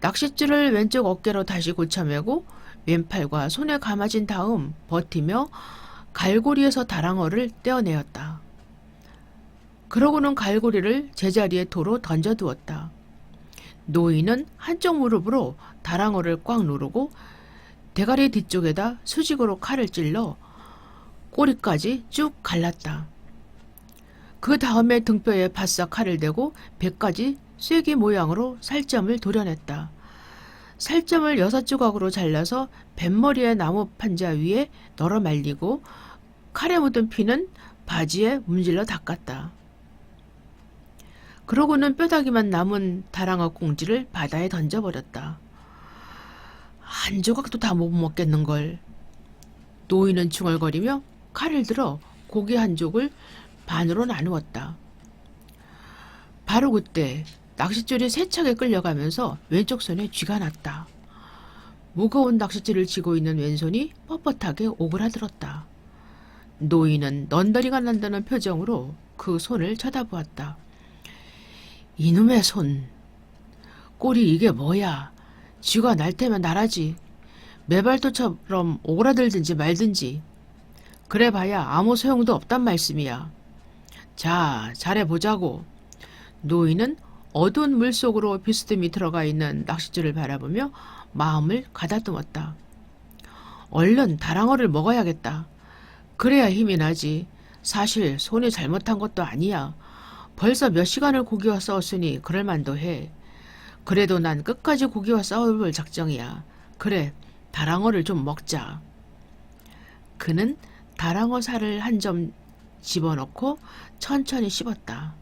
낚싯줄을 왼쪽 어깨로 다시 고쳐매고 왼팔과 손에 감아진 다음 버티며 갈고리에서 다랑어를 떼어내었다. 그러고는 갈고리를 제자리에 도로 던져두었다. 노인은 한쪽 무릎으로 다랑어를 꽉 누르고 대가리 뒤쪽에다 수직으로 칼을 찔러 꼬리까지 쭉 갈랐다. 그 다음에 등뼈에 바싹 칼을 대고 배까지 쐐기 모양으로 살점을 도려냈다. 살점을 6조각으로 잘라서 뱃머리의 나무 판자 위에 널어 말리고 칼에 묻은 피는 바지에 문질러 닦았다. 그러고는 뼈다귀만 남은 다랑어 꽁지를 바다에 던져버렸다. 한 조각도 다 못 먹겠는걸. 노인은 중얼거리며 칼을 들어 고기 한 족을 반으로 나누었다. 바로 그때 낚싯줄이 세차게 끌려가면서 왼쪽 손에 쥐가 났다. 무거운 낚싯줄을 쥐고 있는 왼손이 뻣뻣하게 오그라들었다. 노인은 넌더리가 난다는 표정으로 그 손을 쳐다보았다. 이놈의 손. 꼴이 이게 뭐야. 쥐가 날 테면 날아지. 매발도처럼 오그라들든지 말든지. 그래봐야 아무 소용도 없단 말씀이야. 자, 잘해보자고. 노인은 어두운 물속으로 비스듬히 들어가 있는 낚싯줄을 바라보며 마음을 가다듬었다. 얼른 다랑어를 먹어야겠다. 그래야 힘이 나지. 사실 손이 잘못한 것도 아니야. 벌써 몇 시간을 고기와 싸웠으니 그럴만도 해. 그래도 난 끝까지 고기와 싸워볼 작정이야. 그래, 다랑어를 좀 먹자. 그는 다랑어 살을 한 점 집어넣고 천천히 씹었다.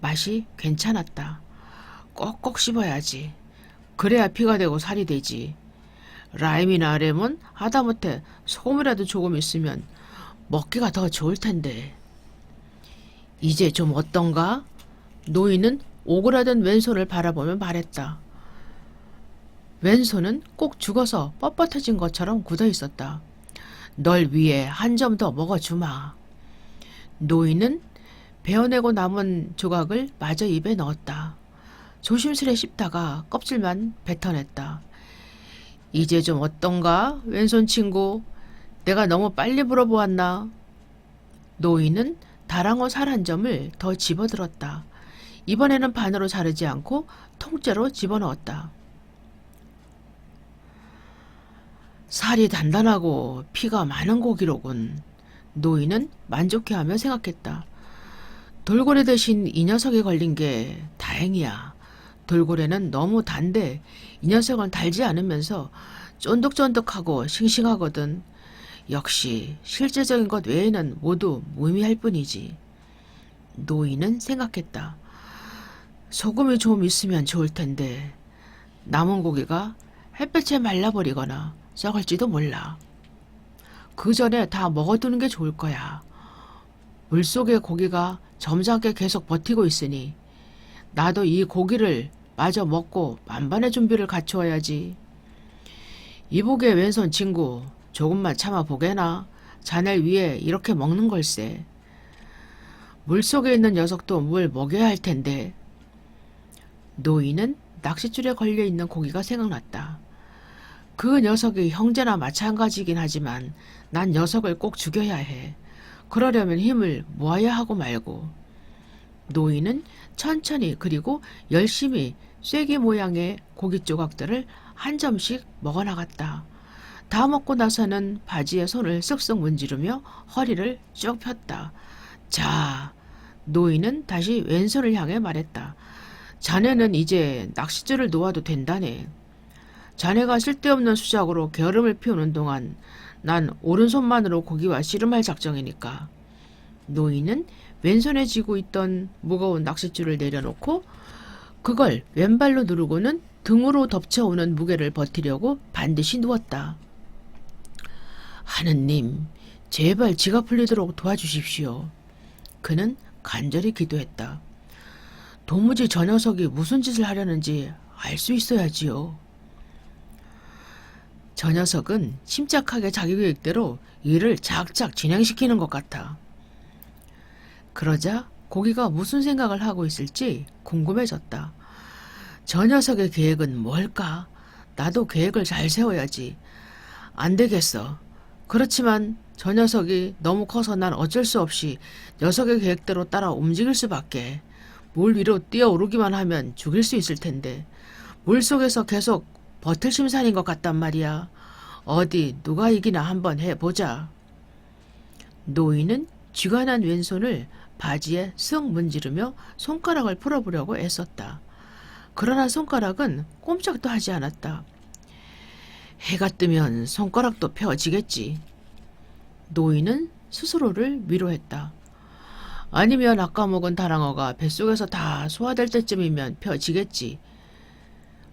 맛이 괜찮았다. 꼭꼭 씹어야지. 그래야 피가 되고 살이 되지. 라임이나 레몬 하다못해 소금이라도 조금 있으면 먹기가 더 좋을 텐데. 이제 좀 어떤가? 노인은 오그라든 왼손을 바라보며 말했다. 왼손은 꼭 죽어서 뻣뻣해진 것처럼 굳어 있었다. 널 위해 한 점 더 먹어주마. 노인은 베어내고 남은 조각을 마저 입에 넣었다. 조심스레 씹다가 껍질만 뱉어냈다. 이제 좀 어떤가, 왼손 친구? 내가 너무 빨리 물어보았나? 노인은 다랑어 살 한 점을 더 집어들었다. 이번에는 반으로 자르지 않고 통째로 집어넣었다. 살이 단단하고 피가 많은 고기로군. 노인은 만족해하며 생각했다. 돌고래 대신 이 녀석이 걸린 게 다행이야. 돌고래는 너무 단데 이 녀석은 달지 않으면서 쫀득쫀득하고 싱싱하거든. 역시 실제적인 것 외에는 모두 무의미할 뿐이지. 노인은 생각했다. 소금이 좀 있으면 좋을 텐데 남은 고기가 햇볕에 말라버리거나 썩을지도 몰라. 그 전에 다 먹어두는 게 좋을 거야. 물속의 고기가 점잖게 계속 버티고 있으니 나도 이 고기를 마저 먹고 만반의 준비를 갖추어야지. 이보게 왼손 친구, 조금만 참아보게나. 자넬 위해 이렇게 먹는 걸세. 물속에 있는 녀석도 물 먹여야 할 텐데. 노인은 낚싯줄에 걸려있는 고기가 생각났다. 그 녀석이 형제나 마찬가지긴 하지만 난 녀석을 꼭 죽여야 해. 그러려면 힘을 모아야 하고 말고. 노인은 천천히 그리고 열심히 쐐기 모양의 고기 조각들을 한 점씩 먹어나갔다. 다 먹고 나서는 바지에 손을 쓱쓱 문지르며 허리를 쭉 폈다. 자, 노인은 다시 왼손을 향해 말했다. 자네는 이제 낚싯줄을 놓아도 된다네. 자네가 쓸데없는 수작으로 게으름을 피우는 동안 난 오른손만으로 고기와 씨름할 작정이니까. 노인은 왼손에 쥐고 있던 무거운 낚싯줄을 내려놓고 그걸 왼발로 누르고는 등으로 덮쳐오는 무게를 버티려고 반드시 누웠다. 하느님, 제발 지가 풀리도록 도와주십시오. 그는 간절히 기도했다. 도무지 저 녀석이 무슨 짓을 하려는지 알 수 있어야지요. 저 녀석은 침착하게 자기 계획대로 일을 작작 진행시키는 것 같아. 그러자 고기가 무슨 생각을 하고 있을지 궁금해졌다. 저 녀석의 계획은 뭘까? 나도 계획을 잘 세워야지. 안 되겠어. 그렇지만 저 녀석이 너무 커서 난 어쩔 수 없이 녀석의 계획대로 따라 움직일 수밖에. 물 위로 뛰어오르기만 하면 죽일 수 있을 텐데 물속에서 계속 버틸 심산인 것 같단 말이야. 어디 누가 이기나 한번 해보자. 노인은 쥐가 난 왼손을 바지에 쓱 문지르며 손가락을 풀어보려고 애썼다. 그러나 손가락은 꼼짝도 하지 않았다. 해가 뜨면 손가락도 펴지겠지. 노인은 스스로를 위로했다. 아니면 아까 먹은 다랑어가 뱃속에서 다 소화될 때쯤이면 펴지겠지.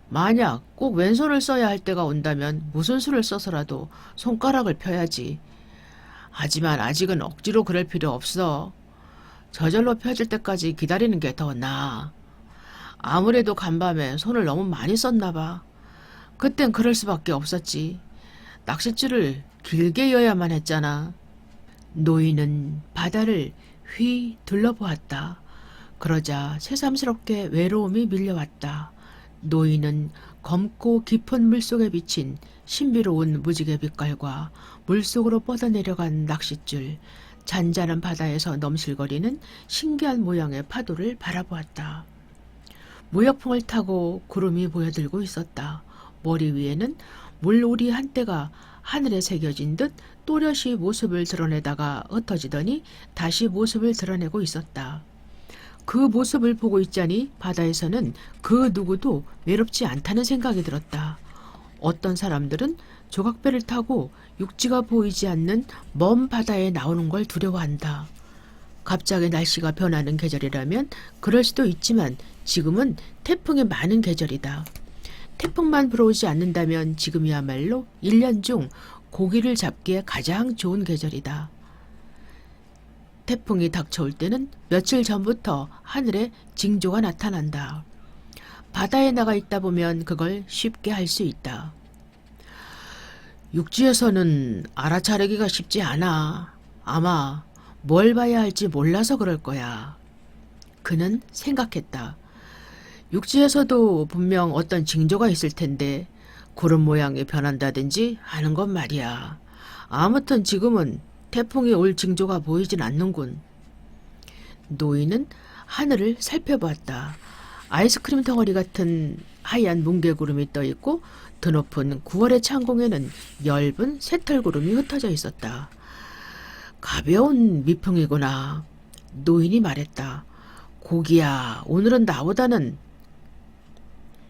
만약 꼭 왼손을 써야 할 때가 온다면 무슨 수를 써서라도 손가락을 펴야지. 하지만 아직은 억지로 그럴 필요 없어. 저절로 펴질 때까지 기다리는 게 더 나아. 아무래도 간밤에 손을 너무 많이 썼나 봐. 그땐 그럴 수밖에 없었지. 낚싯줄을 길게 이어야만 했잖아. 노인은 바다를 휘 둘러보았다. 그러자 새삼스럽게 외로움이 밀려왔다. 노인은 검고 깊은 물속에 비친 신비로운 무지개 빛깔과 물속으로 뻗어내려간 낚싯줄, 잔잔한 바다에서 넘실거리는 신기한 모양의 파도를 바라보았다. 무역풍을 타고 구름이 보여들고 있었다. 머리 위에는 물오리 한때가 하늘에 새겨진 듯 또렷이 모습을 드러내다가 흩어지더니 다시 모습을 드러내고 있었다. 그 모습을 보고 있자니 바다에서는 그 누구도 외롭지 않다는 생각이 들었다. 어떤 사람들은 조각배를 타고 육지가 보이지 않는 먼 바다에 나오는 걸 두려워한다. 갑자기 날씨가 변하는 계절이라면 그럴 수도 있지만 지금은 태풍이 많은 계절이다. 태풍만 불어오지 않는다면 지금이야말로 1년 중 고기를 잡기에 가장 좋은 계절이다. 태풍이 닥쳐올 때는 며칠 전부터 하늘에 징조가 나타난다. 바다에 나가 있다 보면 그걸 쉽게 할 수 있다. 육지에서는 알아차리기가 쉽지 않아. 아마 뭘 봐야 할지 몰라서 그럴 거야. 그는 생각했다. 육지에서도 분명 어떤 징조가 있을 텐데 구름 모양이 변한다든지 하는 건 말이야. 아무튼 지금은 태풍이 올 징조가 보이진 않는군. 노인은 하늘을 살펴보았다. 아이스크림 덩어리 같은 하얀 뭉게구름이 떠있고 드높은 9월의 창공에는 엷은 새털구름이 흩어져 있었다. 가벼운 미풍이구나. 노인이 말했다. 고기야, 오늘은 나보다는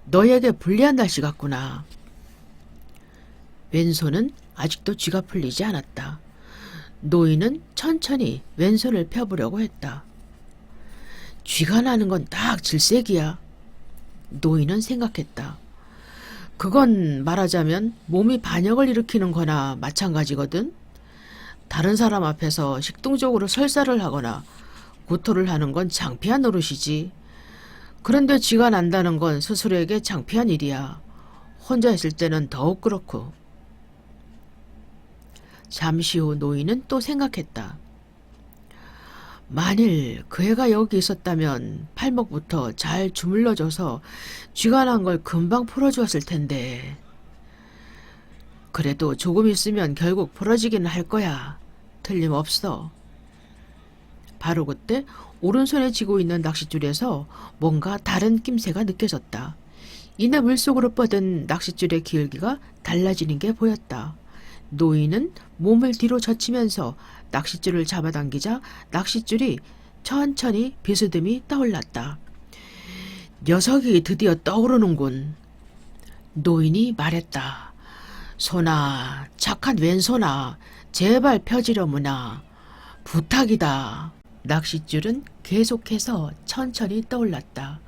너에게 불리한 날씨 같구나. 왼손은 아직도 쥐가 풀리지 않았다. 노인은 천천히 왼손을 펴보려고 했다. 쥐가 나는 건 딱 질색이야. 노인은 생각했다. 그건 말하자면 몸이 반역을 일으키는 거나 마찬가지거든. 다른 사람 앞에서 식동적으로 설사를 하거나 구토를 하는 건 창피한 노릇이지. 그런데 쥐가 난다는 건 스스로에게 창피한 일이야. 혼자 있을 때는 더욱 그렇고. 잠시 후 노인은 또 생각했다. 만일 그 애가 여기 있었다면 팔목부터 잘 주물러줘서 쥐가 난 걸 금방 풀어주었을 텐데. 그래도 조금 있으면 결국 풀어지기는 할 거야. 틀림없어. 바로 그때 오른손에 쥐고 있는 낚싯줄에서 뭔가 다른 낌새가 느껴졌다. 이내 물속으로 뻗은 낚싯줄의 기울기가 달라지는 게 보였다. 노인은 몸을 뒤로 젖히면서 낚싯줄을 잡아당기자 낚싯줄이 천천히 비스듬히 떠올랐다. 녀석이 드디어 떠오르는군. 노인이 말했다. 소나, 착한 왼손아, 제발 펴지려무나. 부탁이다. 낚싯줄은 계속해서 천천히 떠올랐다.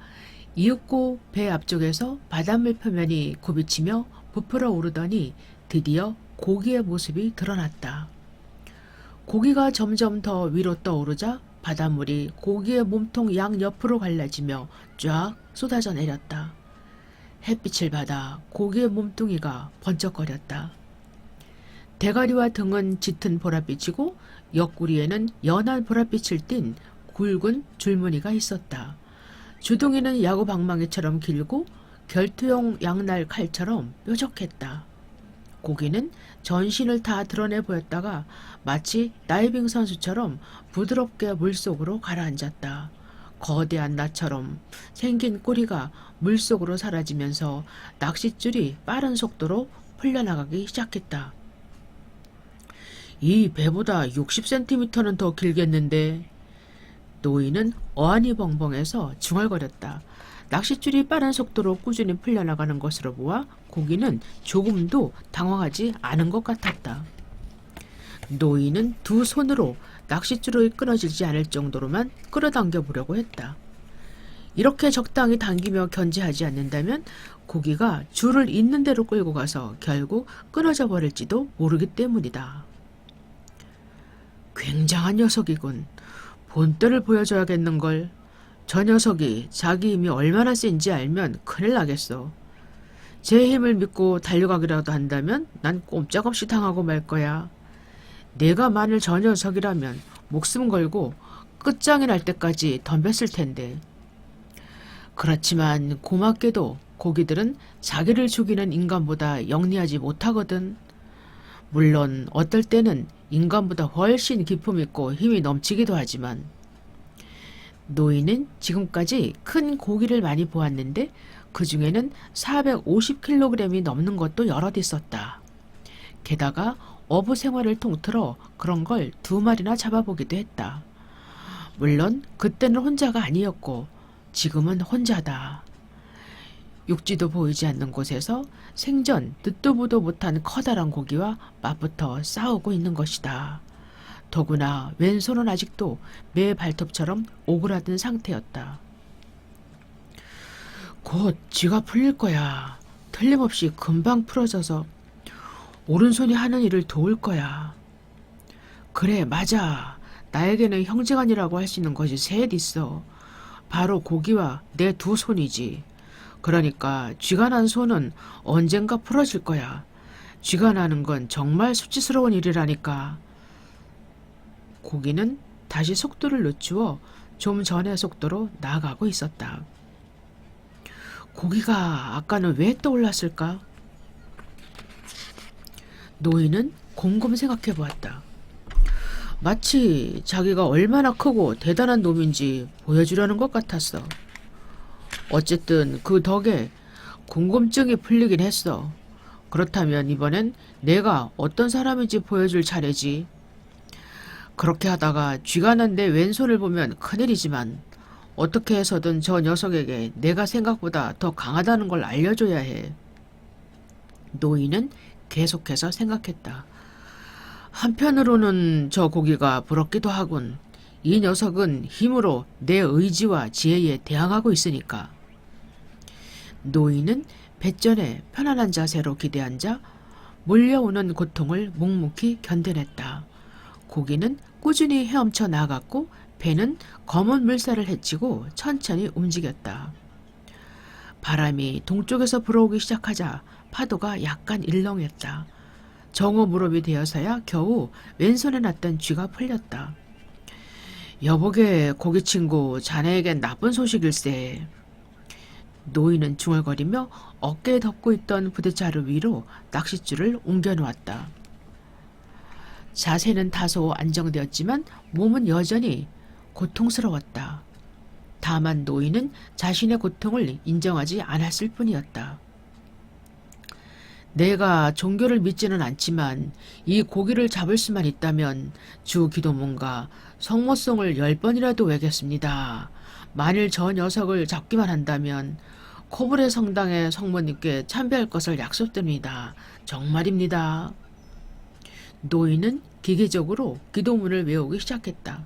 이윽고 배 앞쪽에서 바닷물 표면이 굽이치며 부풀어 오르더니 드디어 고기의 모습이 드러났다. 고기가 점점 더 위로 떠오르자 바닷물이 고기의 몸통 양옆으로 갈라지며 쫙 쏟아져 내렸다. 햇빛을 받아 고기의 몸뚱이가 번쩍거렸다. 대가리와 등은 짙은 보랏빛이고 옆구리에는 연한 보랏빛을 띤 굵은 줄무늬가 있었다. 주둥이는 야구 방망이처럼 길고 결투용 양날 칼처럼 뾰족했다. 고기는 전신을 다 드러내 보였다가 마치 다이빙 선수처럼 부드럽게 물속으로 가라앉았다. 거대한 나처럼 생긴 꼬리가 물속으로 사라지면서 낚싯줄이 빠른 속도로 풀려나가기 시작했다. 이 배보다 60cm는 더 길겠는데. 노인은 어안이 벙벙해서 중얼거렸다. 낚싯줄이 빠른 속도로 꾸준히 풀려나가는 것으로 보아 고기는 조금도 당황하지 않은 것 같았다. 노인은 두 손으로 낚싯줄을 끊어지지 않을 정도로만 끌어당겨 보려고 했다. 이렇게 적당히 당기며 견제하지 않는다면 고기가 줄을 있는 대로 끌고 가서 결국 끊어져 버릴지도 모르기 때문이다. 굉장한 녀석이군. 본때를 보여줘야겠는걸. 저 녀석이 자기 힘이 얼마나 센지 알면 큰일 나겠어. 제 힘을 믿고 달려가기라도 한다면 난 꼼짝없이 당하고 말 거야. 내가 만일 저 녀석이라면 목숨 걸고 끝장이 날 때까지 덤볐을 텐데. 그렇지만 고맙게도 고기들은 자기를 죽이는 인간보다 영리하지 못하거든. 물론 어떨 때는 인간보다 훨씬 기품있고 힘이 넘치기도 하지만. 노인은 지금까지 큰 고기를 많이 보았는데 그 중에는 450kg이 넘는 것도 여럿 있었다. 게다가 어부 생활을 통틀어 그런 걸 2마리나 잡아보기도 했다. 물론 그때는 혼자가 아니었고 지금은 혼자다. 육지도 보이지 않는 곳에서 생전 듣도 보도 못한 커다란 고기와 맞붙어 싸우고 있는 것이다. 더구나 왼손은 아직도 매 발톱처럼 오그라든 상태였다. 곧 쥐가 풀릴 거야. 틀림없이 금방 풀어져서 오른손이 하는 일을 도울 거야. 그래, 맞아. 나에게는 형제간이라고 할 수 있는 것이 셋 있어. 바로 고기와 내 두 손이지. 그러니까 쥐가 난 손은 언젠가 풀어질 거야. 쥐가 나는 건 정말 수치스러운 일이라니까. 고기는 다시 속도를 늦추어 좀 전의 속도로 나아가고 있었다. 고기가 아까는 왜 떠올랐을까? 노인은 곰곰 생각해 보았다. 마치 자기가 얼마나 크고 대단한 놈인지 보여주려는 것 같았어. 어쨌든 그 덕에 궁금증이 풀리긴 했어. 그렇다면 이번엔 내가 어떤 사람인지 보여줄 차례지. 그렇게 하다가 쥐가 난 내 왼손을 보면 큰일이지만 어떻게 해서든 저 녀석에게 내가 생각보다 더 강하다는 걸 알려줘야 해. 노인은 계속해서 생각했다. 한편으로는 저 고기가 부럽기도 하군. 이 녀석은 힘으로 내 의지와 지혜에 대항하고 있으니까. 노인은 뱃전에 편안한 자세로 기대앉아 몰려오는 고통을 묵묵히 견뎌냈다. 고기는 꾸준히 헤엄쳐 나갔고 배는 검은 물살을 헤치고 천천히 움직였다. 바람이 동쪽에서 불어오기 시작하자 파도가 약간 일렁했다. 정오 무렵이 되어서야 겨우 왼손에 났던 쥐가 풀렸다. 여보게 고기친구, 자네에겐 나쁜 소식일세. 노인은 중얼거리며 어깨에 덮고 있던 부대자루 위로 낚싯줄을 옮겨놓았다. 자세는 다소 안정되었지만 몸은 여전히 고통스러웠다. 다만 노인은 자신의 고통을 인정하지 않았을 뿐이었다. 내가 종교를 믿지는 않지만 이 고기를 잡을 수만 있다면 주 기도문과 성모송을 10번이라도 외겠습니다. 만일 저 녀석을 잡기만 한다면 코브레 성당의 성모님께 참배할 것을 약속드립니다. 정말입니다. 노인은 기계적으로 기도문을 외우기 시작했다.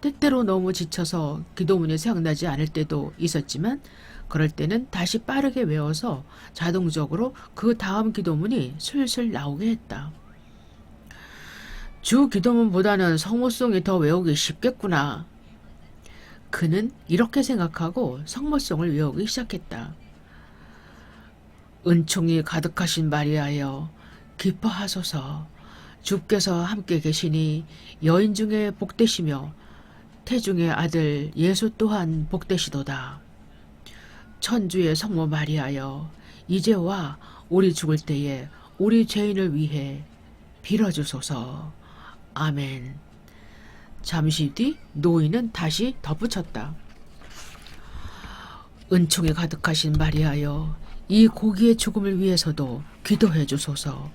때때로 너무 지쳐서 기도문이 생각나지 않을 때도 있었지만 그럴 때는 다시 빠르게 외워서 자동적으로 그 다음 기도문이 술술 나오게 했다. 주 기도문보다는 성모송이 더 외우기 쉽겠구나. 그는 이렇게 생각하고 성모송을 외우기 시작했다. 은총이 가득하신 마리아여 기뻐하소서. 주께서 함께 계시니 여인 중에 복되시며 태중의 아들 예수 또한 복되시도다. 천주의 성모 마리아여 이제와 우리 죽을 때에 우리 죄인을 위해 빌어주소서. 아멘. 잠시 뒤 노인은 다시 덧붙였다. 은총이 가득하신 마리아여 이 고기의 죽음을 위해서도 기도해 주소서.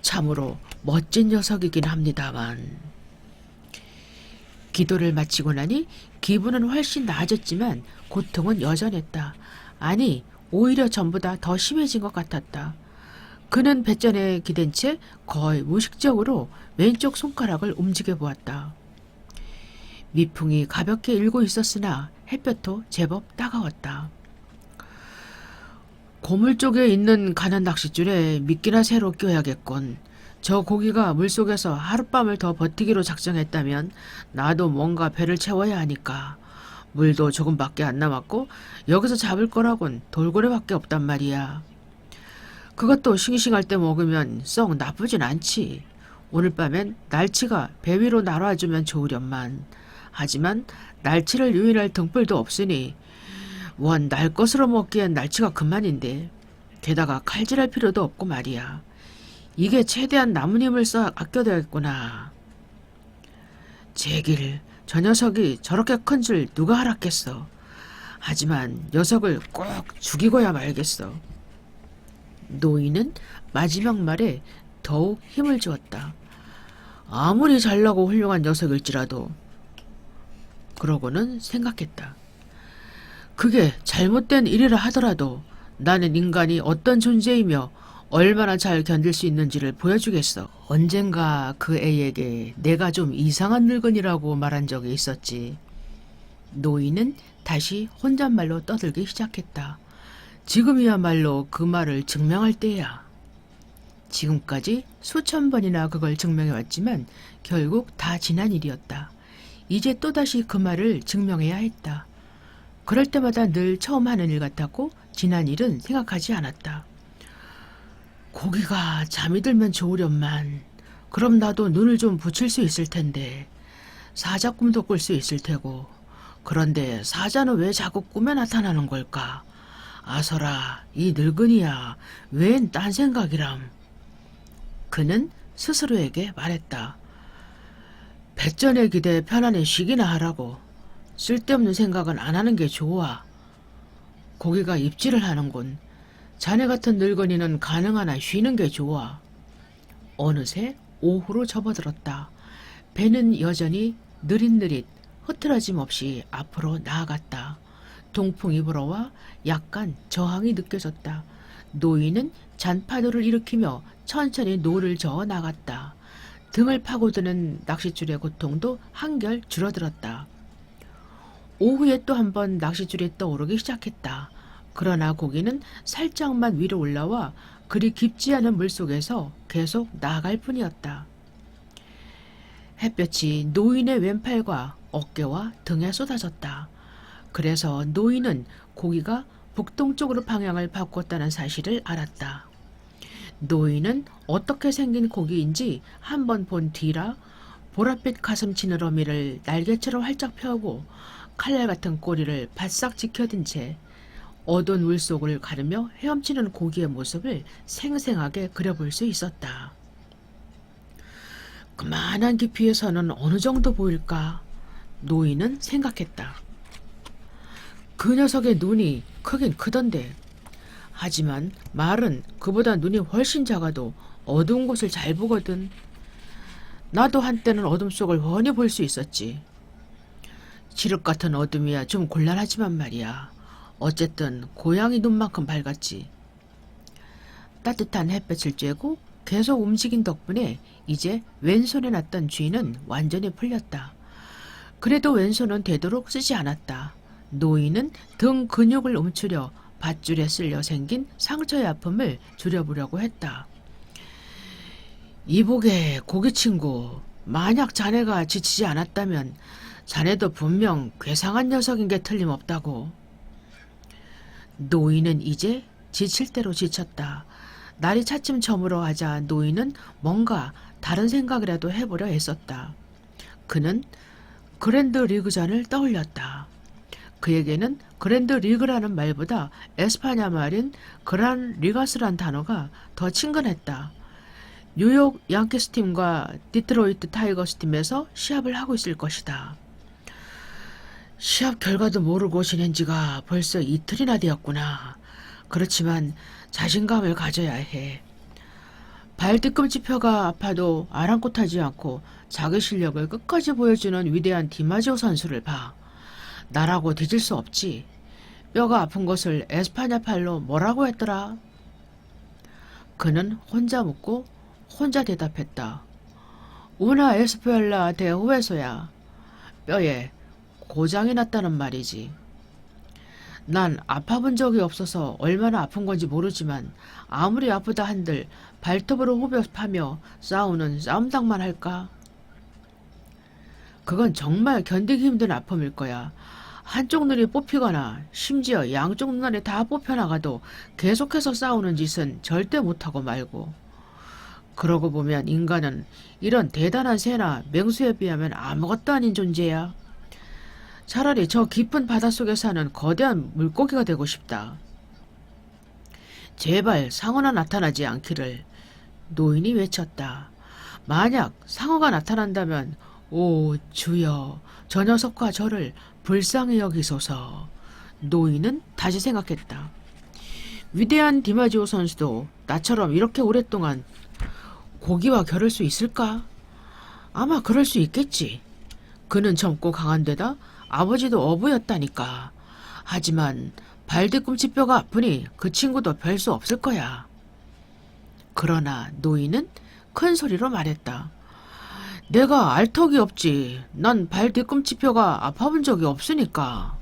참으로 멋진 녀석이긴 합니다만. 기도를 마치고 나니 기분은 훨씬 나아졌지만 고통은 여전했다. 아니 오히려 전보다 더 심해진 것 같았다. 그는 뱃전에 기댄 채 거의 무의식적으로 왼쪽 손가락을 움직여 보았다. 미풍이 가볍게 일고 있었으나 햇볕도 제법 따가웠다. 고물 쪽에 있는 가난 낚싯줄에 미끼나 새로 껴야겠군. 저 고기가 물속에서 하룻밤을 더 버티기로 작정했다면 나도 뭔가 배를 채워야 하니까. 물도 조금밖에 안 남았고 여기서 잡을 거라곤 돌고래밖에 없단 말이야. 그것도 싱싱할 때 먹으면 썩 나쁘진 않지. 오늘 밤엔 날치가 배 위로 날아주면 좋으련만. 하지만 날치를 유인할 등불도 없으니 원 날 것으로 먹기엔 날치가 그만인데 게다가 칼질할 필요도 없고 말이야. 이게 최대한 나뭇잎을 써 아껴둬야겠구나. 제길 저 녀석이 저렇게 큰 줄 누가 알았겠어. 하지만 녀석을 꼭 죽이고야 말겠어. 노인은 마지막 말에 더욱 힘을 주었다. 아무리 잘나고 훌륭한 녀석일지라도. 그러고는 생각했다. 그게 잘못된 일이라 하더라도 나는 인간이 어떤 존재이며 얼마나 잘 견딜 수 있는지를 보여주겠어. 언젠가 그 애에게 내가 좀 이상한 늙은이라고 말한 적이 있었지. 노인은 다시 혼잣말로 떠들기 시작했다. 지금이야말로 그 말을 증명할 때야. 지금까지 수천 번이나 그걸 증명해왔지만 결국 다 지난 일이었다. 이제 또다시 그 말을 증명해야 했다. 그럴 때마다 늘 처음 하는 일 같았고 지난 일은 생각하지 않았다. 고기가 잠이 들면 좋으련만. 그럼 나도 눈을 좀 붙일 수 있을 텐데. 사자 꿈도 꿀 수 있을 테고. 그런데 사자는 왜 자꾸 꿈에 나타나는 걸까? 아서라, 이 늙은이야. 웬 딴 생각이람. 그는 스스로에게 말했다. 배전에 기대 편안히 쉬기나 하라고. 쓸데없는 생각은 안 하는 게 좋아. 고기가 입질을 하는군. 자네 같은 늙은이는 가능하나 쉬는 게 좋아. 어느새 오후로 접어들었다. 배는 여전히 느릿느릿 흐트러짐 없이 앞으로 나아갔다. 동풍이 불어와 약간 저항이 느껴졌다. 노인은 잔파도를 일으키며 천천히 노를 저어 나갔다. 등을 파고드는 낚싯줄의 고통도 한결 줄어들었다. 오후에 또 한 번 낚싯줄이 떠오르기 시작했다. 그러나 고기는 살짝만 위로 올라와 그리 깊지 않은 물속에서 계속 나아갈 뿐이었다. 햇볕이 노인의 왼팔과 어깨와 등에 쏟아졌다. 그래서 노인은 고기가 북동쪽으로 방향을 바꿨다는 사실을 알았다. 노인은 어떻게 생긴 고기인지 한번 본 뒤라 보랏빛 가슴 지느러미를 날개처럼 활짝 펴고 칼날 같은 꼬리를 바싹 지켜든 채 어두운 물속을 가르며 헤엄치는 고기의 모습을 생생하게 그려볼 수 있었다. 그만한 깊이에서는 어느 정도 보일까? 노인은 생각했다. 그 녀석의 눈이 크긴 크던데. 하지만 말은 그보다 눈이 훨씬 작아도 어두운 곳을 잘 보거든. 나도 한때는 어둠 속을 훤히 볼 수 있었지. 칠흑 같은 어둠이야 좀 곤란하지만 말이야. 어쨌든 고양이 눈만큼 밝았지. 따뜻한 햇볕을 쬐고 계속 움직인 덕분에 이제 왼손에 났던 쥐는 완전히 풀렸다. 그래도 왼손은 되도록 쓰지 않았다. 노인은 등 근육을 움츠려 밧줄에 쓸려 생긴 상처의 아픔을 줄여보려고 했다. 이보게 고기 친구, 만약 자네가 지치지 않았다면 자네도 분명 괴상한 녀석인 게 틀림없다고. 노인은 이제 지칠 대로 지쳤다. 날이 차츰 저물어가자 노인은 뭔가 다른 생각이라도 해보려 애썼다. 그는 그랜드 리그전을 떠올렸다. 그에게는 그랜드 리그라는 말보다 에스파냐 말인 그란 리가스란 단어가 더 친근했다. 뉴욕 양키스 팀과 디트로이트 타이거스 팀에서 시합을 하고 있을 것이다. 시합 결과도 모르고 지낸 지가 벌써 이틀이나 되었구나. 그렇지만 자신감을 가져야 해. 발 뒤꿈치뼈가 아파도 아랑곳하지 않고 자기 실력을 끝까지 보여주는 위대한 디마지오 선수를 봐. 나라고 뒤질 수 없지. 뼈가 아픈 것을 에스파냐 팔로 뭐라고 했더라? 그는 혼자 묻고 혼자 대답했다. 우나 에스페올라 대 후에소야. 뼈에 고장이 났다는 말이지. 난 아파본 적이 없어서 얼마나 아픈 건지 모르지만 아무리 아프다 한들 발톱으로 후벼파며 싸우는 싸움당만 할까? 그건 정말 견디기 힘든 아픔일 거야. 한쪽 눈이 뽑히거나 심지어 양쪽 눈알이 다 뽑혀나가도 계속해서 싸우는 짓은 절대 못하고 말고. 그러고 보면 인간은 이런 대단한 새나 맹수에 비하면 아무것도 아닌 존재야. 차라리 저 깊은 바닷속에 사는 거대한 물고기가 되고 싶다. 제발 상어나 나타나지 않기를. 노인이 외쳤다. 만약 상어가 나타난다면 오 주여, 저 녀석과 저를 불쌍히 여기소서. 노인은 다시 생각했다. 위대한 디마지오 선수도 나처럼 이렇게 오랫동안 고기와 겨룰 수 있을까? 아마 그럴 수 있겠지. 그는 젊고 강한 데다 아버지도 어부였다니까. 하지만 발 뒤꿈치뼈가 아프니 그 친구도 별 수 없을 거야. 그러나 노인은 큰 소리로 말했다. 내가 알 턱이 없지. 난 발 뒤꿈치뼈가 아파본 적이 없으니까.